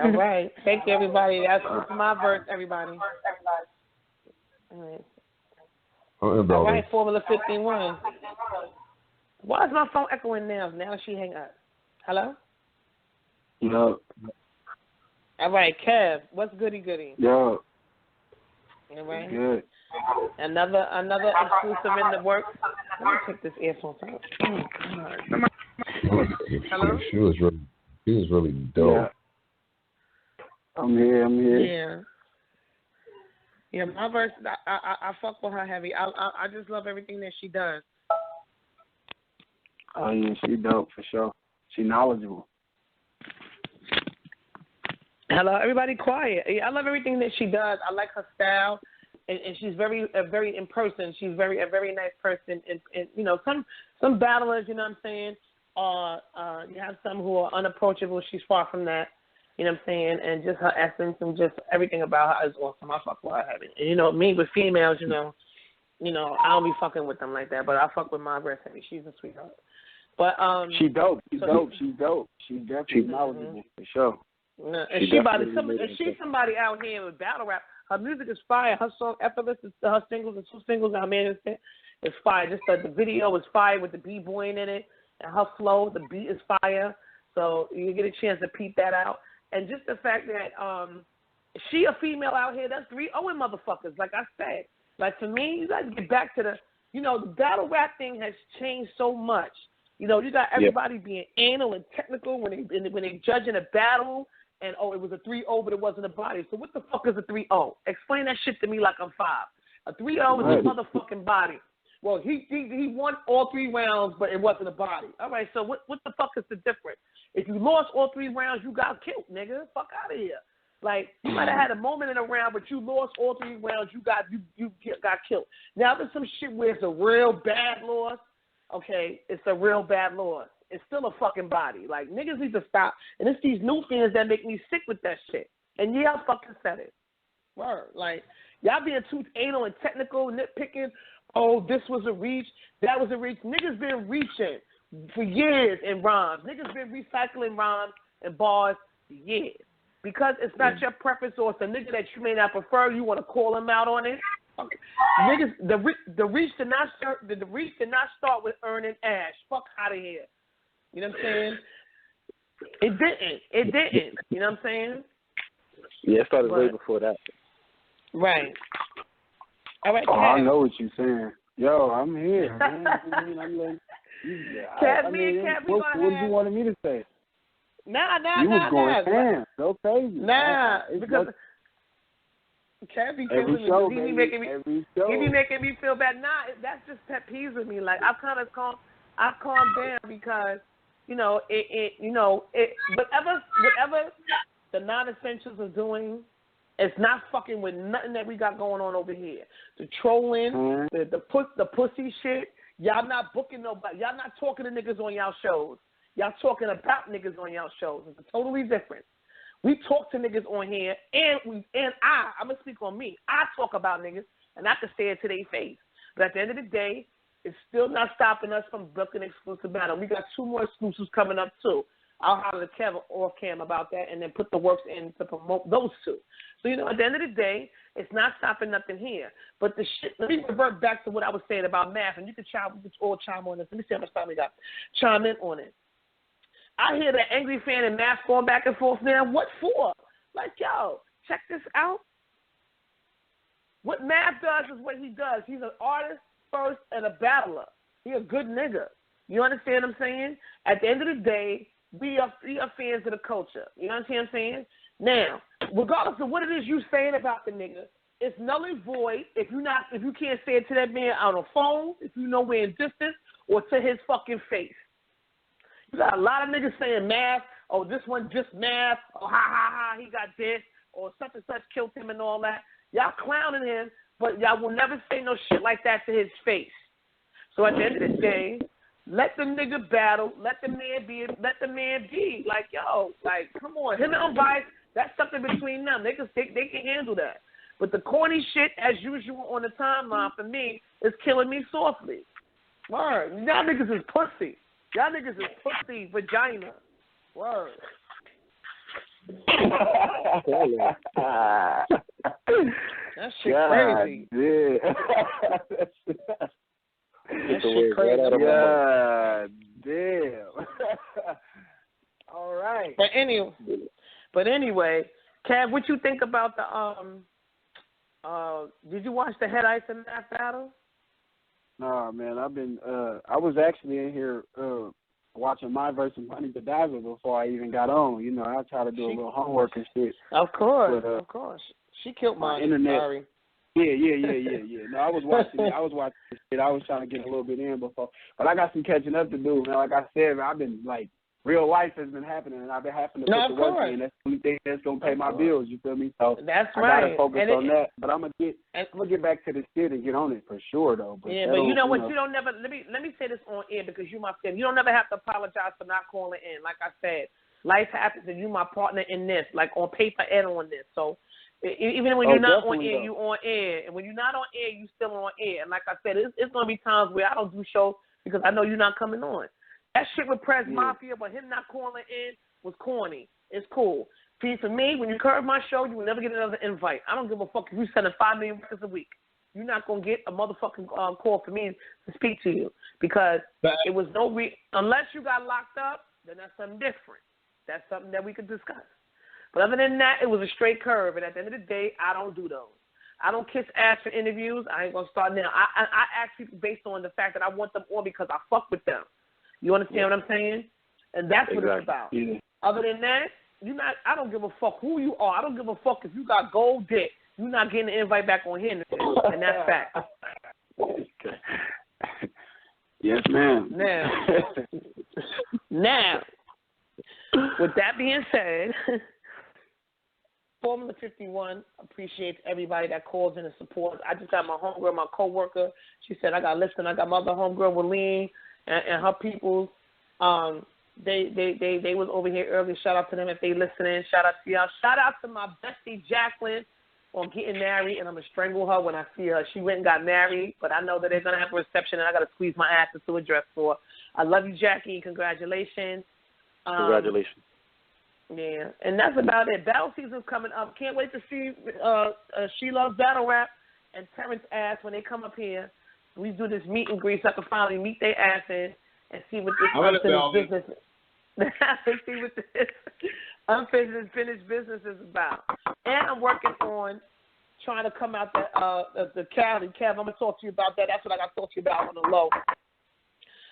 All right. Thank you, everybody. That's Myverse, everybody. All right, Formula 51. Why is my phone echoing now? Now she hang up. Hello? Yo. All right, Kev. What's goody? Yo. All right. Good. Another exclusive in the works. Let me take this earphone out. Oh God. Hello? She was really dope. I'm here. Yeah. Yeah, Myverse, I fuck with her heavy. I just love everything that she does. Oh, yeah, she dope for sure. She knowledgeable. Hello, everybody quiet. Yeah, I love everything that she does. I like her style, and she's very in person. She's a very nice person. And you know, some battlers, you know what I'm saying, you have some who are unapproachable. She's far from that. You know what I'm saying? And just her essence and just everything about her is awesome. I fuck with her heavy. And you know, me with females, you know, I don't be fucking with them like that, but I fuck with Myverse heavy. She's a sweetheart. But she dope. She's dope. She's definitely knowledgeable for sure. And she's somebody out here with battle rap. Her music is fire. Her song Effortless, her singles, the 2 singles I managed is fire. Just the video is fire with the b-boying in it, and her flow, the beat is fire. So you get a chance to peep that out. And just the fact that she a female out here, that's 3 Owen motherfuckers. Like I said, like for me, you got to get back to the battle rap thing has changed so much. You know, you got everybody being anal and technical when they judging a battle. And, it was a 3-0, but it wasn't a body. So what the fuck is a 3-0? Explain that shit to me like I'm 5. A 3-0 is a motherfucking body. Well, he won all 3 rounds, but it wasn't a body. All right, so what the fuck is the difference? If you lost all 3 rounds, you got killed, nigga. Fuck out of here. Like, you might have had a moment in a round, but you lost all 3 rounds, you got killed. Now, there's some shit where it's a real bad loss. Okay, it's a real bad loss. It's still a fucking body. Like, niggas need to stop. And it's these new fans that make me sick with that shit. And yeah, I fucking said it. Word. Like, y'all being too anal and technical, nitpicking. Oh, this was a reach. That was a reach. Niggas been reaching for years in rhymes. Niggas been recycling rhymes and bars for years. Because it's not your preference or it's a nigga that you may not prefer, you want to call him out on it. Niggas, the reach did not start with earning ash. Fuck out of here. You know what I'm saying? It didn't. You know what I'm saying? Yeah, it started way before that. Right. All right, oh, I know what you're saying. Yo, I'm here, man. Cat, me and Cat, what you wanted me to say? Nah. You was going ham. Go crazy. Nah, because Cat be killing me. Show, He be making me feel bad. Nah, that's just pet peeves with me. Like, I've calmed down because whatever the non-essentials are doing, it's not fucking with nothing that we got going on over here. The trolling, the pussy shit. Y'all not booking nobody. Y'all not talking to niggas on y'all shows. Y'all talking about niggas on y'all shows. It's totally different. We talk to niggas on here, I'm gonna speak on me. I talk about niggas, and I can say it to their face. But at the end of the day, it's still not stopping us from booking exclusive battle. We got 2 more exclusives coming up too. I'll holler to Kevin off cam about that and then put the works in to promote those 2. So, at the end of the day, it's not stopping nothing here. But the shit, let me revert back to what I was saying about math, and we can all chime on this. Let me see how much time we got. Chime in on it. I hear the angry fan and math going back and forth now. What for? Like, yo, check this out. What math does is what he does. He's an artist first and a battler. He a good nigga. You understand what I'm saying? At the end of the day, we are fans of the culture. You understand what I'm saying? Now, regardless of what it is you saying about the nigga, it's null and void if you can't say it to that man on a phone, if you know we're in distance, or to his fucking face. You got a lot of niggas saying math, oh, this one just math, oh, ha, he got this, or such and such killed him and all that. Y'all clowning him, but y'all will never say no shit like that to his face. So at the end of the day, let the nigga battle, let the man be. Like, yo, like, come on. Him and Unbiased, that's something between them. They can handle that. But the corny shit, as usual on the timeline for me, is killing me softly. Word. Y'all niggas is pussy. Y'all niggas is pussy vagina. Word. That shit crazy. Yeah. That shit crazy. God damn. All right. But anyway, Cav, what you think about the did you watch the Head Ice and Math battle? Nah, man, I was actually in here watching Myverse'S Money to Dazzle before I even got on. You know, I try to do a little homework and shit. Of course, but, of course. She killed my internet. Sorry. Yeah. No, I was watching it. I was watching this shit. I was trying to get a little bit in before. But I got some catching up to do, man. Like I said, man, I've been, like, real life has been happening, and I've been having to put the work in. That's the only thing that's going to pay my bills, you feel me? So that's I right. got to focus on that. But I'm going to get back to the shit and get on it for sure, though. But but you know what? You don't never, let me say this on air because you my friend. You don't never have to apologize for not calling in. Like I said, life happens and you my partner in this, like on paper and on this. So even when you're not on air, you on air. And when you're not on air, you still on air. And like I said, it's going to be times where I don't do shows because I know you're not coming on. That shit with Press Mafia, but him not calling in was corny. It's cool. See, for me, when you curve my show, you will never get another invite. I don't give a fuck if you sending 5 million records a week. You're not going to get a motherfucking call for me to speak to you because it was no unless you got locked up, then that's something different. That's something that we could discuss. But other than that, it was a straight curve. And at the end of the day, I don't do those. I don't kiss ass for interviews. I ain't going to start now. I actually based on the fact that I want them on because I fuck with them. You understand what I'm saying? And that's what it's about. Yeah. Other than that, I don't give a fuck who you are. I don't give a fuck if you got gold dick. You're not getting an invite back on here. And that's fact. Yes, ma'am. Now, with that being said, Formula 51 appreciates everybody that calls in and supports. I just got my homegirl, my coworker. She said, I got to listen. I got my other homegirl, Willeen, and her people. They was over here early. Shout out to them if they listening. Shout out to y'all. Shout out to my bestie, Jacqueline, on getting married, and I'm going to strangle her when I see her. She went and got married, but I know that they're going to have a reception, and I got to squeeze my ass into a dress for her. I love you, Jackie. Congratulations. Congratulations. Yeah, and that's about it. Battle season's coming up. Can't wait to see She Loves Battle Rap and Terrence Ass when they come up here. We do this meet and greet so I can finally meet their asses and see what this unfinished business see what this unfinished business is about. And I'm working on trying to come out the Cali. Kev, I'm going to talk to you about that. That's what I got to talk to you about on the low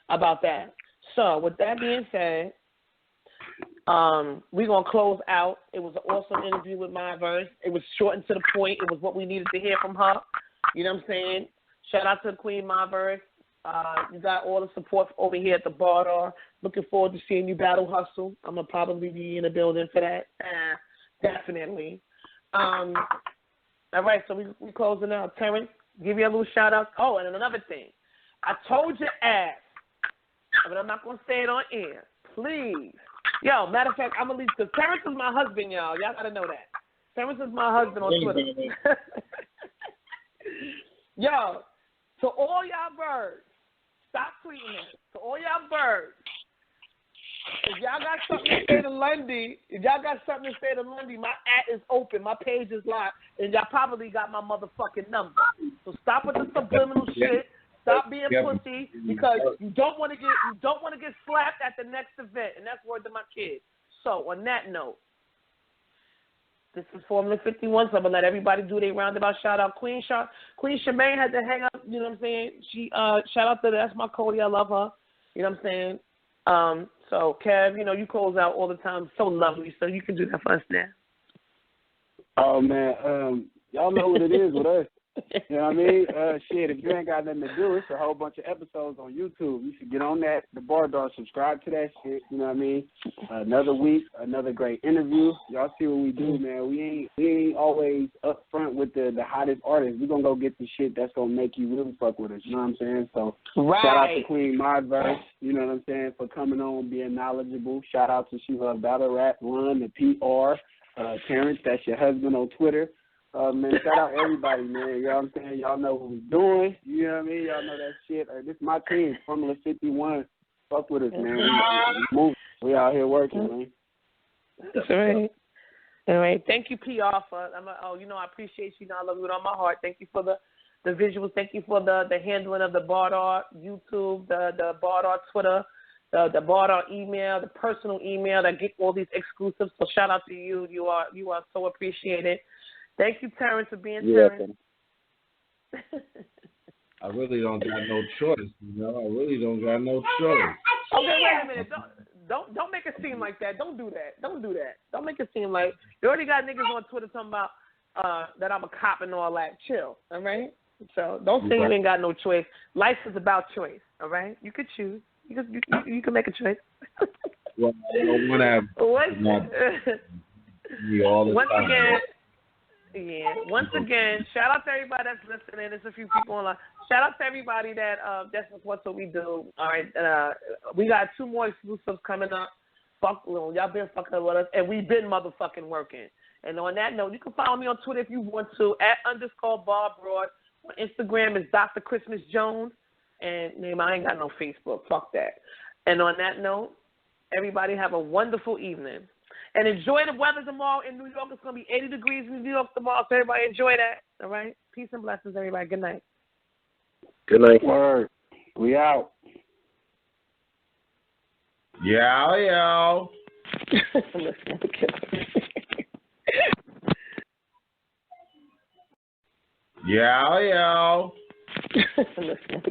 about that. So with that being said, we're going to close out. It was an awesome interview with Myverse. It was short and to the point. It was what we needed to hear from her. You know what I'm saying? Shout out to Queen Myverse. You got all the support over here at the bar. Looking forward to seeing you battle hustle. I'm going to probably be in the building for that. Definitely. All right, so we closing out. Terrence, give you a little shout out. Oh, and another thing. I told your ass, but I'm not going to say it on air. Please. Yo, matter of fact, I'm going to leave, because Terrence is my husband, y'all. Y'all got to know that. Terrence is my husband on Twitter. Yo, to all y'all birds, stop tweeting it. To all y'all birds, if y'all got something to say to Lundy, my @ is open, my page is locked, and y'all probably got my motherfucking number. So stop with the subliminal shit. Stop being pussy, because you don't want to get slapped at the next event, and that's word to my kids. So on that note, this is Formula 51, so I'm going to let everybody do their roundabout shout-out. Queen Shemaine had to hang up, you know what I'm saying? She shout out to that's my Cody. I love her. You know what I'm saying? So, Kev, you know, you close out all the time. So lovely, so you can do that for us now. Oh, man, y'all know what it is with us. You know what I mean? Shit, if you ain't got nothing to do, it's a whole bunch of episodes on YouTube. You should get on that, the Bar Dog, subscribe to that shit. You know what I mean? Another week, another great interview. Y'all see what we do, man. We ain't always up front with the hottest artists. We're going to go get the shit that's going to make you really fuck with us. You know what I'm saying? So shout out to Queen Myverse, you know what I'm saying, for coming on, being knowledgeable. Shout out to She Love Battle Rap, Run, the PR, Terrence, that's your husband on Twitter. Man, shout out everybody, man. You know what I'm saying? Y'all know what we're doing. You know what I mean? Y'all know that shit. This is my team, Formula 51. Fuck with us, man. We out here working, man. That's right. All right. Thank you, PR, for I appreciate you. I love you with all my heart. Thank you for the visuals. Thank you for the handling of the Bardar YouTube, the Bardar Twitter, the Bardar email, the personal email that get all these exclusives. So shout out to you. You are so appreciated. Thank you, Terrence, for being Terrence. I really don't got no choice, I really don't got no choice. Okay, wait a minute. Don't make it seem like that. Don't do that. Don't do that. Don't make it seem like you already got niggas on Twitter talking about that I'm a cop and all that. Chill, all right? So don't say you ain't got no choice. Life is about choice, all right? You could choose. You can make a choice. Well, I don't want to have Once again, shout out to everybody that's listening. There's a few people online. Shout out to everybody that supports what we do. All right, we got 2 more exclusives coming up. Y'all been fucking with us, and we've been motherfucking working. And on that note, you can follow me on Twitter if you want to @_BarBroad. On Instagram is Dr. Christmas Jones, and I ain't got no Facebook. Fuck that. And on that note, everybody have a wonderful evening. And enjoy the weather tomorrow in New York. It's going to be 80 degrees in New York tomorrow, so everybody enjoy that. All right? Peace and blessings, everybody. Good night. Good night. Word. We out. Yo. Yo. Yo. Listen to